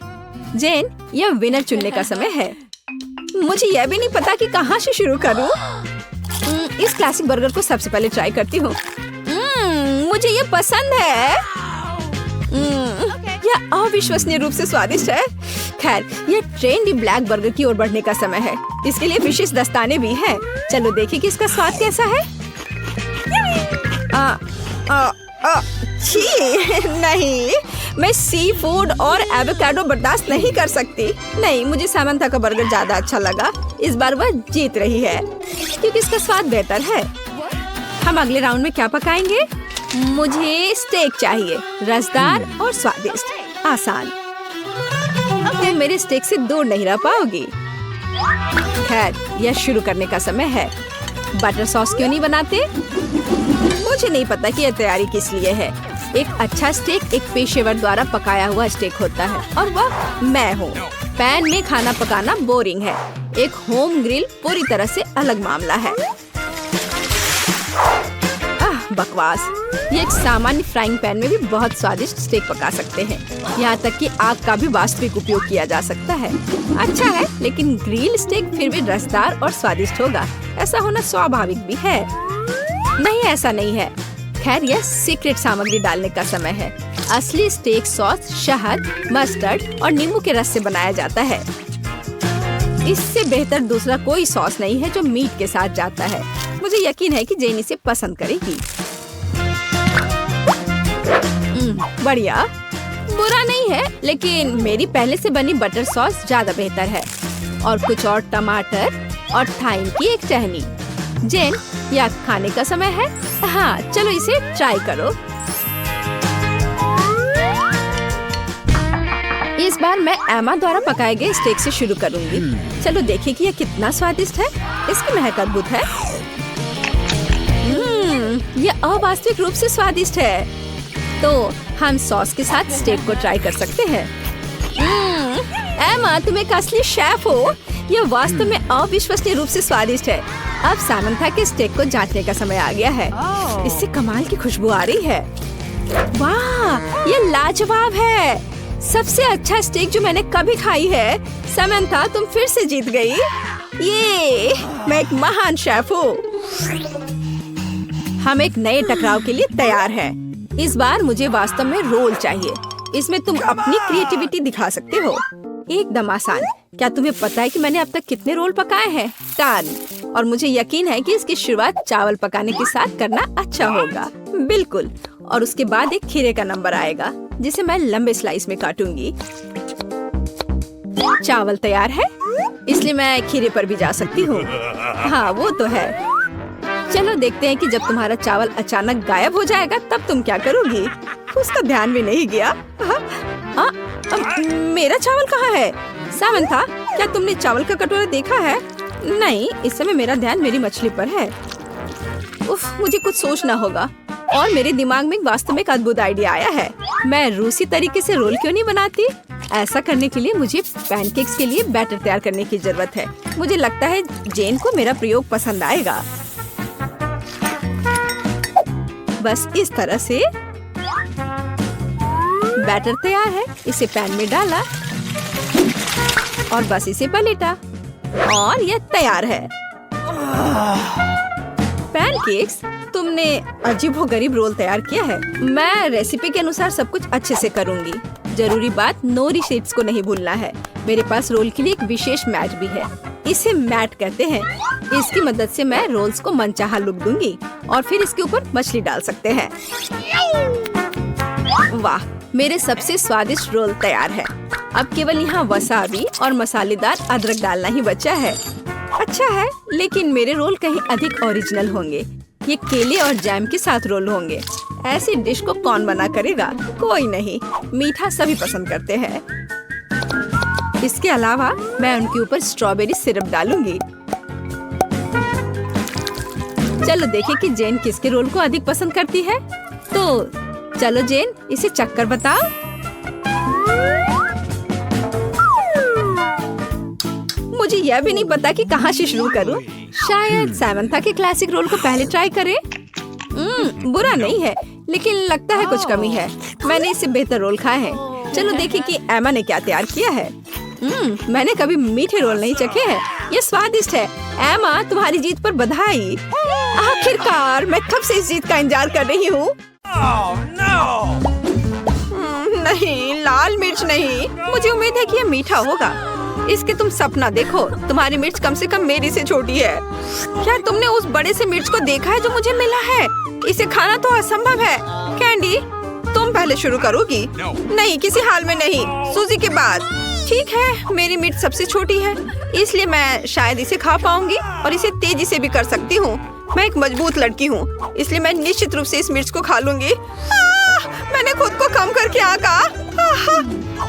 जेन, यह विनर चुनने का समय है। मुझे यह भी नहीं पता कि कहाँ से शुरू करूं। इस क्लासिक बर्गर को सबसे पहले ट्राई करती हूँ। मुझे ये पसंद है। यह अविश्वसनीय रूप से स्वादिष्ट है। खैर, यह ट्रेंडी ब्लैक बर्गर की ओर बढ़ने का समय है। इसके लिए विशेष दस्ताने भी हैं। चलो देखें कि इसका स्वाद कैसा है। छी, नहीं, मैं सी फूड और एवोकाडो बर्दाश्त नहीं कर सकती। नहीं, मुझे सामंथा का बर्गर ज्यादा अच्छा लगा। इस बार वह जीत रही है क्योंकि इसका स्वाद बेहतर है। हम अगले राउंड में क्या पकाएंगे? मुझे स्टेक चाहिए, रसदार और स्वादिष्ट। आसान। तुम मेरे स्टेक से दूर नहीं रह पाओगी। खैर, यह शुरू करने का समय है। बटर सॉस क्यों नहीं बनाते? मुझे नहीं पता कि यह तैयारी किस लिए है। एक अच्छा स्टेक एक पेशेवर द्वारा पकाया हुआ स्टेक होता है और वह मैं हूँ। पैन में खाना पकाना बोरिंग है। एक होम ग्रिल पूरी तरह से अलग मामला है। बकवास। ये एक सामान्य फ्राइंग पैन में भी बहुत स्वादिष्ट स्टेक पका सकते हैं। यहाँ तक कि आग का भी वास्तविक उपयोग किया जा सकता है। अच्छा है, लेकिन ग्रिल स्टेक फिर भी रसदार और स्वादिष्ट होगा। ऐसा होना स्वाभाविक भी है। नहीं, ऐसा नहीं है। खैर, यह सीक्रेट सामग्री डालने का समय है। असली स्टेक सॉस शहद, मस्टर्ड और नींबू के रस से बनाया जाता है। इससे बेहतर दूसरा कोई सॉस नहीं है जो मीट के साथ जाता है। मुझे यकीन है कि जेन इसे पसंद करेगी। बढ़िया, बुरा नहीं है, लेकिन मेरी पहले से बनी बटर सॉस ज्यादा बेहतर है। और कुछ और टमाटर और थाइम की एक टहनी। जेन, यह खाने का समय है। हाँ, चलो इसे ट्राई करो। बार मैं एमा द्वारा पकाए गए स्टेक से शुरू करूंगी। चलो देखिए कि यह कितना स्वादिष्ट है। इसकी महक अद्भुत है। यह अवास्तविक रूप से स्वादिष्ट है। तो हम सॉस के साथ स्टेक को ट्राई कर सकते हैं। एमा, तुम एक असली शेफ हो। यह वास्तव में अविश्वसनीय रूप से स्वादिष्ट है। अब सामंथा के स्टेक को जांचने का समय आ गया है। इससे कमाल की खुशबू आ रही है। वाह, यह लाजवाब है। सबसे अच्छा स्टेक जो मैंने कभी खाई है। सामंथा, तुम फिर से जीत गई। ये मैं एक महान शेफ हूँ। हम एक नए टकराव के लिए तैयार हैं। इस बार मुझे वास्तव में रोल चाहिए। इसमें तुम अपनी क्रिएटिविटी दिखा सकते हो। एकदम आसान। क्या तुम्हें पता है कि मैंने अब तक कितने रोल पकाए हैं? 10। और मुझे यकीन है कि इसकी शुरुआत चावल पकाने के साथ करना अच्छा होगा। बिल्कुल। और उसके बाद एक खीरे का नंबर आएगा जिसे मैं लंबे स्लाइस में काटूंगी। चावल तैयार है, इसलिए मैं खीरे पर भी जा सकती हूँ। हाँ, वो तो है। चलो देखते हैं कि जब तुम्हारा चावल अचानक गायब हो जाएगा तब तुम क्या करोगी। उसका ध्यान भी नहीं गया। मेरा चावल कहाँ है? सामंथा, क्या तुमने चावल का कटोरा देखा है? नहीं, इस समय मेरा ध्यान मेरी मछली पर है। उफ, मुझे कुछ सोचना होगा। और मेरे दिमाग में वास्तव में एक अद्भुत आइडिया आया है। मैं रूसी तरीके से रोल क्यों नहीं बनाती? ऐसा करने के लिए मुझे पैनकेक्स के लिए बैटर तैयार करने की जरूरत है। मुझे लगता है जेन को मेरा प्रयोग पसंद आएगा। बस इस तरह से बैटर तैयार है। इसे पैन में डाला और बस इसे पलटा और यह तैयार है। पैनकेक्स, तुमने अजीबोगरीब रोल तैयार किया है। मैं रेसिपी के अनुसार सब कुछ अच्छे से करूंगी। जरूरी बात, नोरी शीट्स को नहीं भूलना है। मेरे पास रोल के लिए एक विशेष मैट भी है। इसे मैट कहते हैं। इसकी मदद से मैं रोल्स को मनचाहा लुक दूंगी और फिर इसके ऊपर मछली डाल सकते हैं। वाह, मेरे सबसे स्वादिष्ट रोल तैयार है। अब केवल यहाँ वसाबी और मसालेदार अदरक डालना ही बचा है। अच्छा है, लेकिन मेरे रोल कहीं अधिक ओरिजिनल होंगे। ये केले और जैम के साथ रोल होंगे। ऐसी डिश को कौन बना करेगा? कोई नहीं। मीठा सभी पसंद करते हैं। इसके अलावा मैं उनके ऊपर स्ट्रॉबेरी सिरप डालूंगी। चलो देखें कि जेन किसके रोल को अधिक पसंद करती है। तो चलो जेन, इसे चक्कर बताओ। मुझे यह भी नहीं पता कि कहाँ से शुरू करूं। शायद सामंथा के क्लासिक रोल को पहले ट्राई करें। बुरा नहीं है, लेकिन लगता है कुछ कमी है। मैंने इससे बेहतर रोल खाए हैं। चलो देखें कि एमा ने क्या तैयार किया है। मैंने कभी मीठे रोल नहीं चखे हैं। ये स्वादिष्ट है। एमा, तुम्हारी जीत पर बधाई। आखिरकार, मैं कब से इस जीत का इंतजार कर रही हूँ। नहीं, लाल मिर्च नहीं। मुझे उम्मीद है कि यह मीठा होगा। इसके तुम सपना देखो। तुम्हारी मिर्च कम से कम मेरी से छोटी है। क्या तुमने उस बड़े से मिर्च को देखा है जो मुझे मिला है? इसे खाना तो असंभव है। कैंडी, तुम पहले शुरू करोगी? नहीं, किसी हाल में नहीं। सूजी के बाद। ठीक है, मेरी मिर्च सबसे छोटी है, इसलिए मैं शायद इसे खा पाऊंगी और इसे तेजी से भी कर सकती हूँ। मैं एक मजबूत लड़की हूँ, इसलिए मैं निश्चित रूप से इस मिर्च को खा लूंगी। मैंने खुद को कम करके कहा।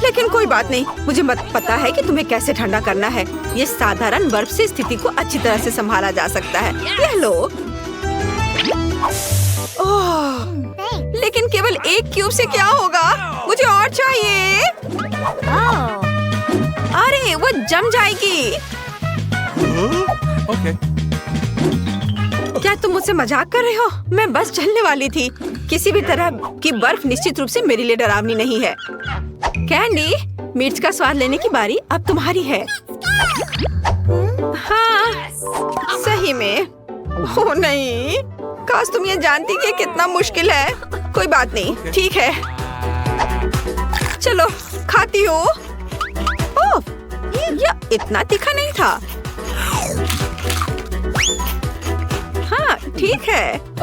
लेकिन कोई बात नहीं, मुझे पता है कि तुम्हें कैसे ठंडा करना है। ये साधारण बर्फ से स्थिति को अच्छी तरह से संभाला जा सकता है। यह लो। लेकिन केवल एक क्यूब से क्या होगा? मुझे और चाहिए। अरे, वो जम जाएगी। क्या तुम मुझसे मजाक कर रहे हो? मैं बस चलने वाली थी। किसी भी तरह की बर्फ निश्चित रूप से मेरे लिए डरावनी नहीं है। कैंडी, मिर्च का स्वाद लेने की बारी अब तुम्हारी है। हाँ, सही में। ओह नहीं, काश तुम ये जानती कि कितना मुश्किल है। कोई बात नहीं, ठीक है। चलो, खाती हूँ। ओह, यह इतना तीखा नहीं था। हाँ, ठीक है।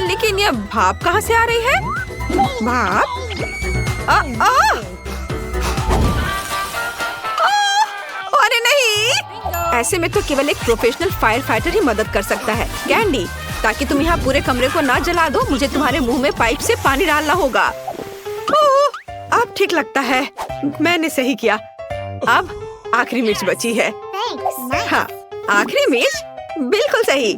लेकिन यह भाप कहाँ से आ रही है? भाप? अरे नहीं! ऐसे में तो केवल एक प्रोफेशनल फायर फाइटर ही मदद कर सकता है। कैंडी, ताकि तुम यहाँ पूरे कमरे को ना जला दो, मुझे तुम्हारे मुंह में पाइप से पानी डालना होगा। ठीक लगता है। मैंने सही किया। अब आखिरी मिर्च बची है। हाँ, आखिरी मिर्च बिल्कुल सही।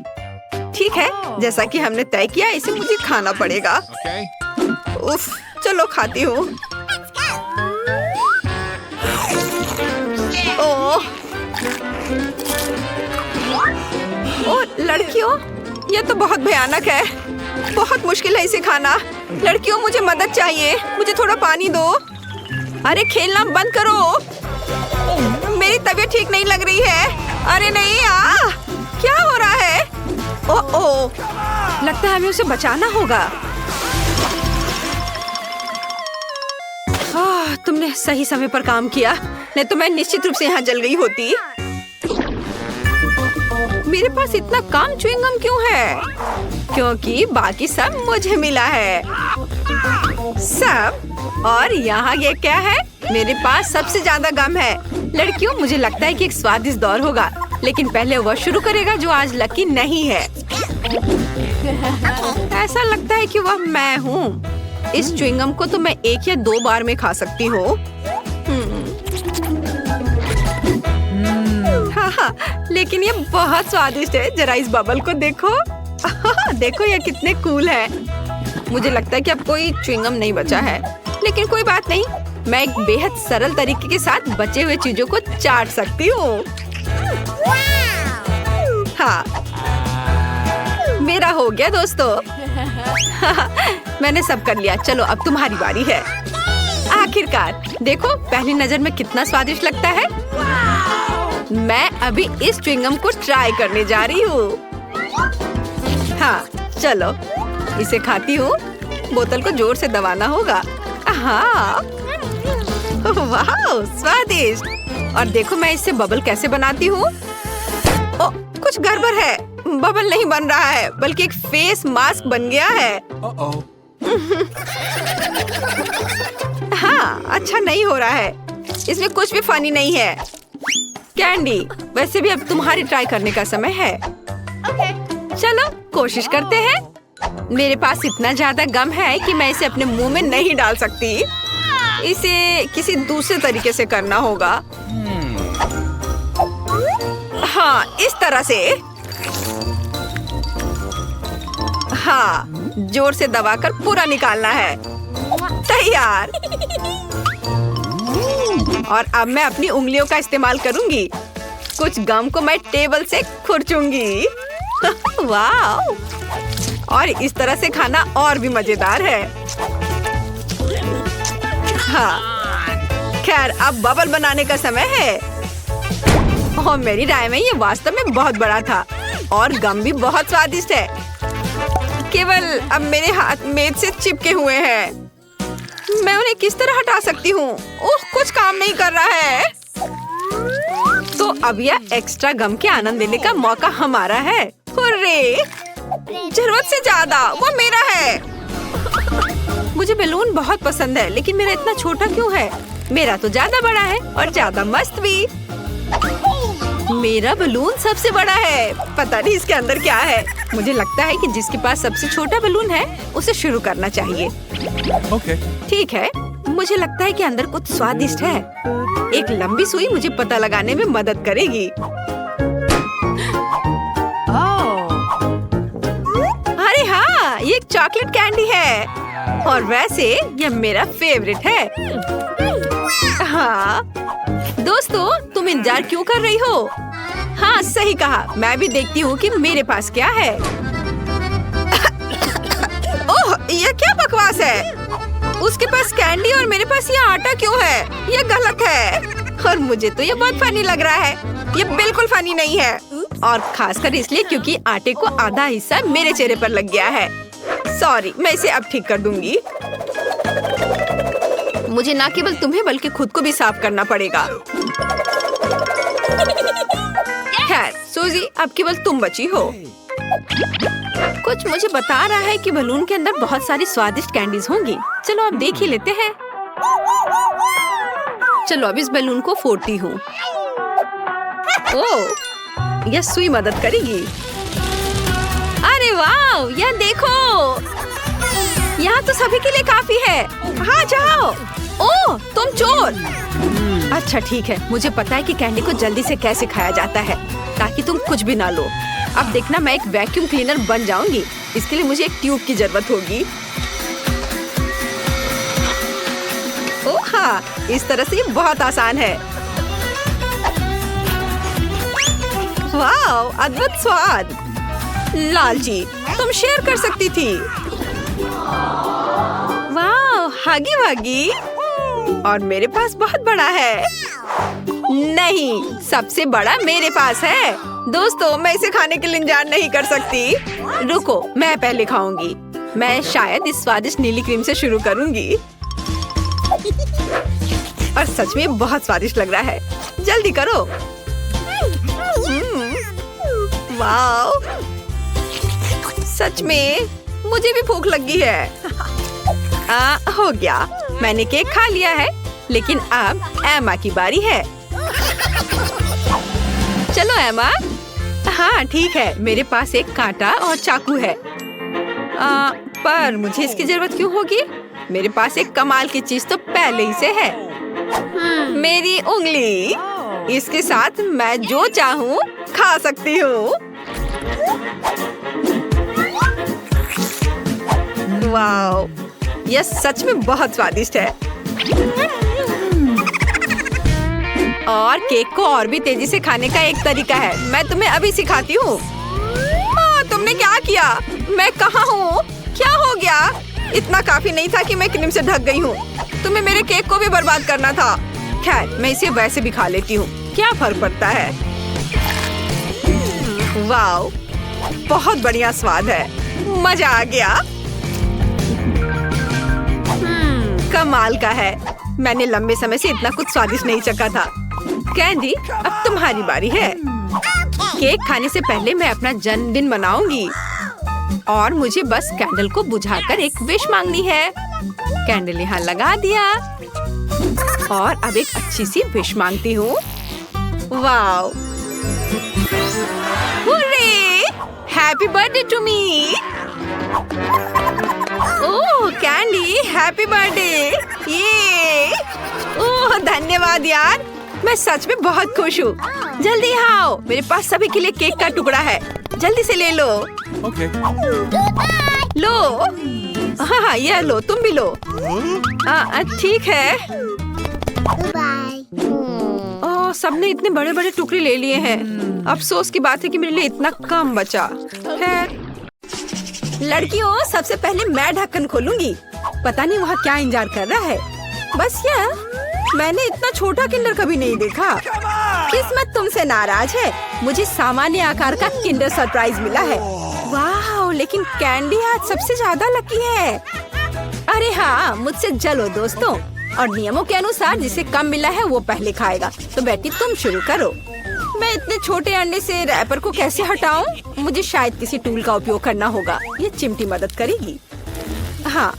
ठीक है, जैसा कि हमने तय किया इसे मुझे खाना पड़ेगा। उफ, चलो खाती हूँ। ओह लड़कियों, ये तो बहुत भयानक है। बहुत मुश्किल है इसे खाना। लड़कियों, मुझे मदद चाहिए। मुझे थोड़ा पानी दो। अरे खेलना बंद करो। मेरी तबीयत ठीक नहीं लग रही है। अरे नहीं, क्या हो रहा है? ओह, लगता है हमें उसे बचाना होगा। तुमने सही समय पर काम किया, नहीं तो मैं निश्चित रूप से यहाँ जल गई होती। मेरे पास इतना कम च्युइंगम क्यों है? क्योंकि बाकी सब मुझे मिला है। सब? और यहाँ ये क्या है? मेरे पास सबसे ज्यादा गम है। लड़कियों, मुझे लगता है कि एक स्वादिष्ट दौर होगा, लेकिन पहले वह शुरू करेगा जो आज लकी नहीं है। ऐसा लगता है कि वह मैं हूँ। इस च्युइंगम को तो मैं 1 या 2 बार में खा सकती हूँ। हाँ, लेकिन ये बहुत स्वादिष्ट है। जरा इस बबल को देखो। देखो ये कितने कूल है। मुझे लगता है कि अब कोई च्युइंगम नहीं बचा है, लेकिन कोई बात नहीं। मैं एक बेहद सरल तरीके के साथ बचे हुए चीजों को चाट सकती हूँ। हाँ, मेरा हो गया दोस्तों। मैंने सब कर लिया। चलो अब तुम्हारी बारी है। आखिरकार, देखो पहली नजर में कितना स्वादिष्ट लगता है। मैं अभी इस च्युइंगम को ट्राई करने जा रही हूँ। हाँ, चलो इसे खाती हूँ। बोतल को जोर से दबाना होगा। हाँ, वाह, स्वादिष्ट। और देखो मैं इससे बबल कैसे बनाती हूँ। कुछ गड़बड़ है। बबल नहीं बन रहा है, बल्कि एक फेस मास्क बन गया है। हाँ, अच्छा नहीं हो रहा है। इसमें कुछ भी फनी नहीं है। कैंडी, वैसे भी अब तुम्हारी ट्राई करने का समय है। चलो कोशिश करते हैं। मेरे पास इतना ज्यादा गम है कि मैं इसे अपने मुंह में नहीं डाल सकती। इसे किसी दूसरे तरीके से करना होगा। हाँ, इस तरह से। हाँ, जोर से दबाकर पूरा निकालना है। तैयार। और अब मैं अपनी उंगलियों का इस्तेमाल करूंगी। कुछ गम को मैं टेबल से खुरचूंगी। वाह! और इस तरह से खाना और भी मजेदार है। हाँ, खैर अब बबल बनाने का समय है। और मेरी राय में ये वास्तव में बहुत बड़ा था और गम भी बहुत स्वादिष्ट है। केवल अब मेरे हाथ मेज से चिपके हुए हैं। मैं उन्हें किस तरह हटा सकती हूँ? ओह, कुछ काम नहीं कर रहा है। तो अब यह एक्स्ट्रा गम के आनंद लेने का मौका हमारा है। हुर्रे! जरूरत से ज्यादा, वो मेरा है। मुझे बैलून बहुत पसंद है, लेकिन मेरा इतना छोटा क्यों है? मेरा तो ज्यादा बड़ा है और ज्यादा मस्त भी। मेरा बलून सबसे बड़ा है। पता नहीं इसके अंदर क्या है। मुझे लगता है कि जिसके पास सबसे छोटा बलून है उसे शुरू करना चाहिए। ठीक है, मुझे लगता है कि अंदर कुछ स्वादिष्ट है। एक लंबी सुई मुझे पता लगाने में मदद करेगी। अरे हाँ, ये एक चॉकलेट कैंडी है और वैसे यह मेरा फेवरेट है। हाँ दोस्तों, तुम इंतजार क्यों कर रही हो? हाँ, सही कहा। मैं भी देखती हूँ कि मेरे पास क्या है। ओह, ये क्या बकवास है? उसके पास कैंडी और मेरे पास ये आटा क्यों है? ये गलत है। और मुझे तो ये बहुत फनी लग रहा है। ये बिल्कुल फनी नहीं है, और खासकर इसलिए क्योंकि आटे को आधा हिस्सा मेरे चेहरे पर लग गया है। सॉरी, मैं इसे अब ठीक कर दूंगी। मुझे ना केवल तुम्हें बल्कि खुद को भी साफ करना पड़ेगा। खैर सूजी, अब केवल तुम बची हो। कुछ मुझे बता रहा है कि बलून के अंदर बहुत सारी स्वादिष्ट कैंडीज होंगी। चलो अब देख ही लेते हैं। चलो अब इस बलून को फोड़ती हूँ। ओह, यह सुई मदद करेगी। अरे वाह, यह देखो, यहाँ तो सभी के लिए काफी है। हाँ जाओ। ओह, तुम चोर! अच्छा ठीक है, मुझे पता है कि कैंडी को जल्दी से कैसे खाया जाता है ताकि तुम कुछ भी ना लो। अब देखना मैं एक वैक्यूम क्लीनर बन जाऊंगी। इसके लिए मुझे एक ट्यूब की जरूरत होगी। ओह हाँ, इस तरह से ये बहुत आसान है। वाह, अद्भुत स्वाद! लालची, तुम शेयर कर सकती थी। वाह, हागी वागी। और मेरे पास बहुत बड़ा है। नहीं, सबसे बड़ा मेरे पास है। दोस्तों, मैं इसे खाने के लिए इंतजार नहीं कर सकती। रुको, मैं पहले खाऊंगी। मैं शायद इस स्वादिष्ट नीली क्रीम से शुरू करूंगी। और सच में बहुत स्वादिष्ट लग रहा है। जल्दी करो। वाह, सच में मुझे भी भूख लगी है। हो गया, मैंने केक खा लिया है, लेकिन अब एमा की बारी है। चलो एमा। हाँ ठीक है, मेरे पास एक कांटा और चाकू है। पर मुझे इसकी जरूरत क्यों होगी? मेरे पास एक कमाल की चीज तो पहले ही से है। मेरी उंगली। इसके साथ मैं जो चाहूँ खा सकती हूँ। वाओ, यह सच में बहुत स्वादिष्ट है। और केक को और भी तेजी से खाने का एक तरीका है। मैं तुम्हें अभी सिखाती हूँ। तुमने क्या किया? मैं कहाँ हूँ? क्या हो गया? इतना काफी नहीं था कि मैं क्रीम से ढक गई हूँ। तुम्हें मेरे केक को भी बर्बाद करना था। खैर, मैं इसे वैसे भी खा लेती हूँ। क्या फर्क पड़ता है? वाओ, बहुत बढ़िया स्वाद है। मजा आ गया। कमाल का है। मैंने लंबे समय से इतना कुछ स्वादिष्ट नहीं चखा था। कैंडी, अब तुम्हारी बारी है। केक खाने से पहले मैं अपना जन्मदिन मनाऊंगी और मुझे बस कैंडल को बुझाकर एक विश मांगनी है। कैंडल यहाँ लगा दिया और अब एक अच्छी सी विश मांगती हूँ। Wow, hurray! Happy birthday to me. Oh candy, happy birthday. ये ओह धन्यवाद यार, मैं सच में बहुत खुश हूँ। जल्दी आओ, मेरे पास सभी के लिए केक का टुकड़ा है। जल्दी से ले लो। Okay. लो। हाँ, यह लो, तुम भी लो। ठीक है। ओह, सबने इतने बड़े बड़े टुकड़े ले लिए हैं। अफसोस की बात है कि मेरे लिए इतना कम बचा। खैर, लड़कियों, सबसे पहले मैं ढक्कन खोलूंगी। पता नहीं वहाँ क्या इंतजार कर रहा है। बस यह, मैंने इतना छोटा किंडर कभी नहीं देखा। किस्मत तुमसे नाराज है। मुझे सामान्य आकार का किंडर सरप्राइज मिला है। वाह, लेकिन कैंडी आज सबसे ज्यादा लकी है। अरे हाँ, मुझसे जलो दोस्तों। और नियमों के अनुसार जिसे कम मिला है वो पहले खाएगा। तो बेटी तुम शुरू करो। मैं इतने छोटे अंडे से रैपर को कैसे हटाऊं? मुझे शायद किसी टूल का उपयोग करना होगा। ये चिमटी मदद करेगी। हाँ,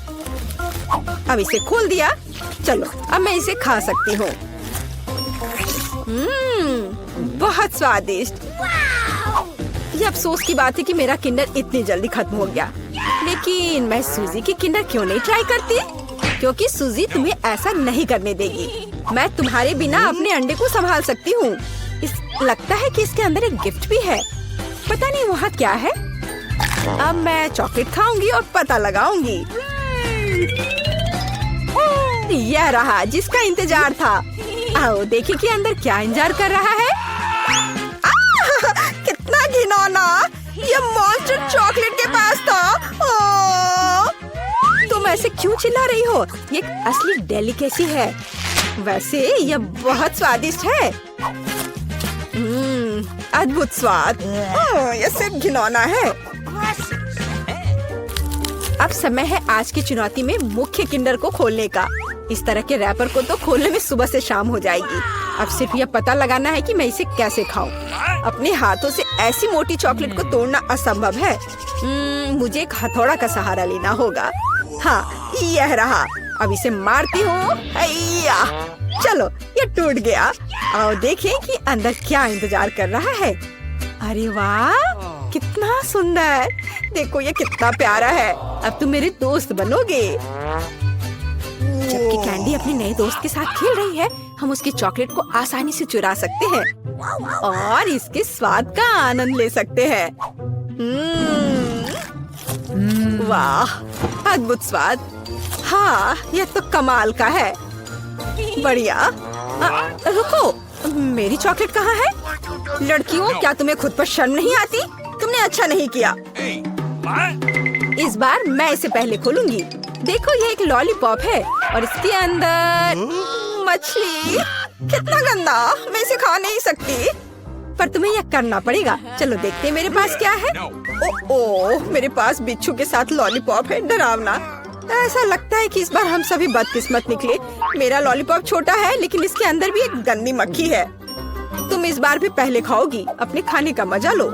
अब इसे खोल दिया। चलो, अब मैं इसे खा सकती हूँ। बहुत स्वादिष्ट। ये अफसोस की बात है कि मेरा किंडर इतनी जल्दी खत्म हो गया। लेकिन मैं सूजी की किंडर क्यों नहीं ट्राई करती? क्योंकि सूजी तुम्हें ऐसा नहीं करने देगी। मैं तुम्हारे बिना अपने अंडे को संभाल सकती हूँ। लगता है कि इसके अंदर एक गिफ्ट भी है। पता नहीं वहाँ क्या है। अब मैं चॉकलेट खाऊंगी और पता लगाऊंगी। यह रहा जिसका इंतजार था। आओ देखिए कि अंदर क्या इंतजार कर रहा है। कितना घिनौना! ये मॉन्स्टर चॉकलेट के पास था। तुम ऐसे क्यों चिल्ला रही हो? ये असली डेलिकेसी है। वैसे यह बहुत स्वादिष्ट है। अद्भुत स्वाद। यह सिर्फ घिनौना है। अब समय है आज की चुनौती में मुख्य किंडर को खोलने का। इस तरह के रैपर को तो खोलने में सुबह से शाम हो जाएगी। अब सिर्फ यह पता लगाना है कि मैं इसे कैसे खाऊं। अपने हाथों से ऐसी मोटी चॉकलेट को तोड़ना असंभव है। मुझे एक हथौड़ा का सहारा लेना होगा। हाँ, यह रहा। अब इसे मारती हूँ। चलो, ये टूट गया। आओ देखें कि अंदर क्या इंतजार कर रहा है। अरे वाह, कितना सुंदर! देखो ये कितना प्यारा है। अब तुम मेरे दोस्त बनोगे। जबकि कैंडी अपने नए दोस्त के साथ खेल रही है, हम उसकी चॉकलेट को आसानी से चुरा सकते हैं और इसके स्वाद का आनंद ले सकते हैं। वाह, अद्भुत स्वाद। हाँ, यह तो कमाल का है। बढ़िया। रुको, मेरी चॉकलेट कहाँ है? लड़कियों, क्या तुम्हें खुद पर शर्म नहीं आती? तुमने अच्छा नहीं किया। इस बार मैं इसे पहले खोलूंगी। देखो, ये एक लॉलीपॉप है और इसके अंदर मछली। कितना गंदा, मैं इसे खा नहीं सकती। पर तुम्हें यह करना पड़ेगा। चलो देखते हैं मेरे पास क्या है। ओह, मेरे पास बिच्छू के साथ लॉलीपॉप है। डरावना। ऐसा लगता है कि इस बार हम सभी बदकिस्मत निकले। मेरा लॉलीपॉप छोटा है, लेकिन इसके अंदर भी एक गंदी मक्खी है। तुम इस बार भी पहले खाओगी। अपने खाने का मजा लो।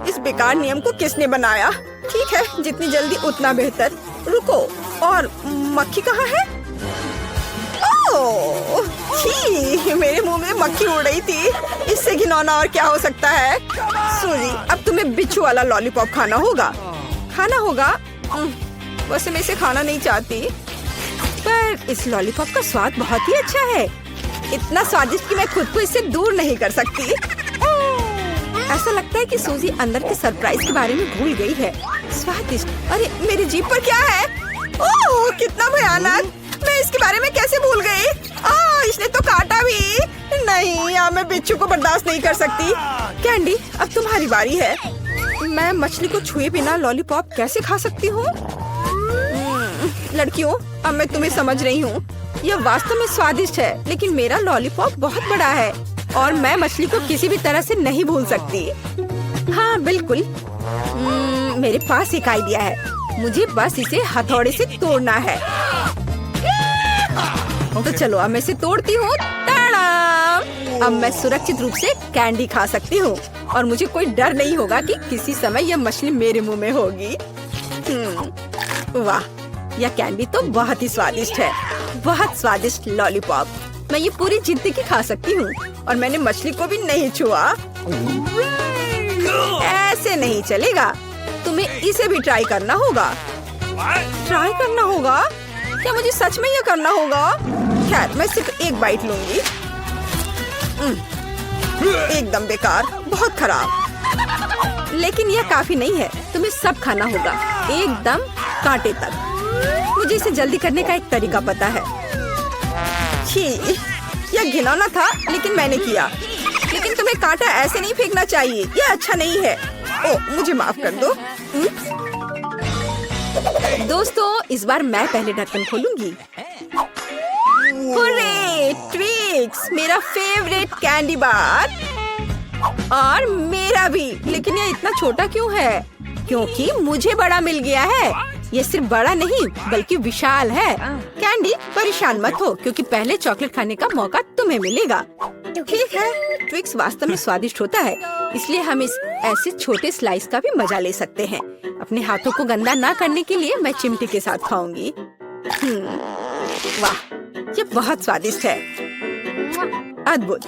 इस बेकार नियम को किसने बनाया? ठीक है, जितनी जल्दी उतना बेहतर। रुको, और मक्खी कहाँ है? ओह, छी, मेरे मुंह में मक्खी उड़ रही थी। इससे घिनौना और क्या हो सकता है? सूजी, अब तुम्हें बिच्छू वाला लॉलीपॉप खाना होगा। वैसे मैं इसे खाना नहीं चाहती, पर इस लॉलीपॉप का स्वाद बहुत ही अच्छा है। इतना स्वादिष्ट कि मैं खुद को इससे दूर नहीं कर सकती। ऐसा लगता है कि सूजी अंदर के सरप्राइज के बारे में भूल गई है। स्वादिष्ट। अरे, मेरी जीभ पर क्या है? ओह, कितना भयानक। मैं इसके बारे में कैसे भूल गई? इसने तो काटा भी। नहीं, मैं बिच्छू को बर्दाश्त नहीं कर सकती। कैंडी, अब तुम्हारी बारी है। मैं मछली को छुए बिना लॉलीपॉप कैसे खा सकती हूँ? लड़कियों, अब मैं तुम्हें समझ रही हूँ। यह वास्तव में स्वादिष्ट है, लेकिन मेरा लॉलीपॉप बहुत बड़ा है और मैं मछली को किसी भी तरह से नहीं भूल सकती। हाँ, बिल्कुल। मेरे पास एक आइडिया है। मुझे बस इसे हथौड़े से तोड़ना है। तो चलो, अब मैं इसे तोड़ती हूँ। अब मैं सुरक्षित रूप से कैंडी खा सकती हूँ और मुझे कोई डर नहीं होगा कि किसी समय यह मछली मेरे मुंह में होगी। वाह, यह कैंडी तो बहुत ही स्वादिष्ट है। बहुत स्वादिष्ट लॉलीपॉप। मैं ये पूरी जिंदगी खा सकती हूँ और मैंने मछली को भी नहीं छुआ। ऐसे नहीं चलेगा। तुम्हें इसे भी ट्राई करना होगा। ट्राई करना होगा? क्या मुझे सच में ये करना होगा? खैर, मैं सिर्फ एक बाइट लूंगी। एकदम बेकार, बहुत खराब। लेकिन यह काफी नहीं है, तुम्हें सब खाना होगा, एकदम कांटे तक। मुझे इसे जल्दी करने का एक तरीका पता है। छी, यह घिनौना था, लेकिन मैंने किया। लेकिन तुम्हें कांटा ऐसे नहीं फेंकना चाहिए, यह अच्छा नहीं है। ओह, मुझे माफ कर दो। दोस्तों, इस बार मैं पहले ढक्कन खोलूंगी। हुर्रे, ट्विक्स, मेरा फेवरेट कैंडी बार। और मेरा भी। लेकिन यह इतना छोटा क्यों है? क्योंकि मुझे बड़ा मिल गया है। ये सिर्फ बड़ा नहीं, बल्कि विशाल है। कैंडी, परेशान मत हो, क्योंकि पहले चॉकलेट खाने का मौका तुम्हें मिलेगा। ठीक है, ट्विक्स वास्तव में स्वादिष्ट होता है, इसलिए हम इस ऐसे छोटे स्लाइस का भी मजा ले सकते हैं। अपने हाथों को गंदा ना करने के लिए मैं चिमटी के साथ खाऊंगी। वाह, ये बहुत स्वादिष्ट है। अद्भुत।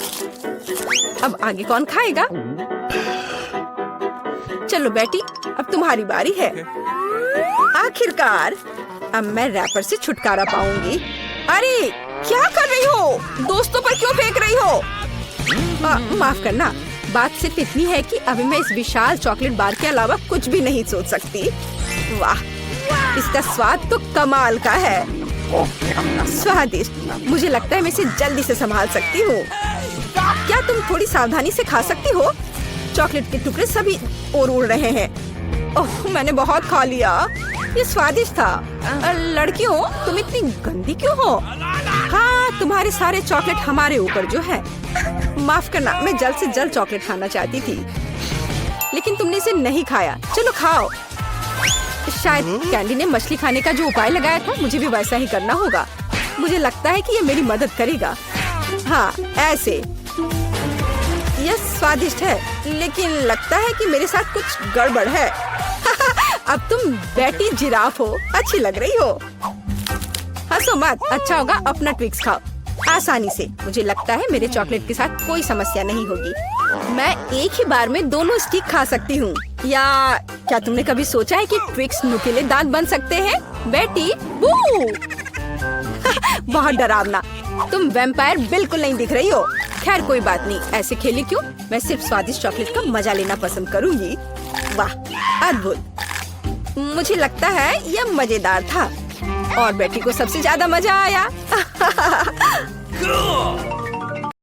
अब आगे कौन खाएगा? चलो बेटी, अब तुम्हारी बारी है। आखिरकार, अब मैं रैपर से छुटकारा पाऊंगी। अरे, क्या कर रही हो? दोस्तों पर क्यों फेंक रही हो? माफ करना, बात सिर्फ इतनी है कि अभी मैं इस विशाल चॉकलेट बार के अलावा कुछ भी नहीं सोच सकती। वाह, इसका स्वाद तो कमाल का है। स्वादिष्ट। मुझे लगता है मैं इसे जल्दी से संभाल सकती हूँ। क्या तुम थोड़ी सावधानी से खा सकती हो? चॉकलेट के टुकड़े सभी ओर उड़ रहे हैं। ओह, मैंने बहुत खा लिया। ये स्वादिष्ट था। लड़कियों, तुम इतनी गंदी क्यों हो? हाँ, तुम्हारे सारे चॉकलेट हमारे ऊपर जो है। माफ करना, मैं जल्द से जल्द चॉकलेट खाना चाहती थी, लेकिन तुमने इसे नहीं खाया। चलो खाओ। शायद कैंडी ने मछली खाने का जो उपाय लगाया था, मुझे भी वैसा ही करना होगा। मुझे लगता है कि ये मेरी मदद करेगा। हाँ, ऐसे। यह स्वादिष्ट है, लेकिन लगता है कि मेरे साथ कुछ गड़बड़ है। अब तुम बेटी जिराफ हो, अच्छी लग रही हो। हंसो मत, अच्छा होगा अपना ट्विक्स खाओ आसानी से। मुझे लगता है मेरे चॉकलेट के साथ कोई समस्या नहीं होगी। मैं एक ही बार में दोनों स्टिक खा सकती हूँ। या क्या तुमने कभी सोचा है कि ट्विक्स नुकीले दांत बन सकते हैं? बेटी, बू! बहुत डरावना। तुम वैम्पायर बिल्कुल नहीं दिख रही हो। खैर कोई बात नहीं, ऐसे खेली क्यों? मैं सिर्फ स्वादिष्ट चॉकलेट का मजा लेना पसंद करूंगी। वाह, अद्भुत। मुझे लगता है यह मजेदार था और बेटी को सबसे ज्यादा मजा आया।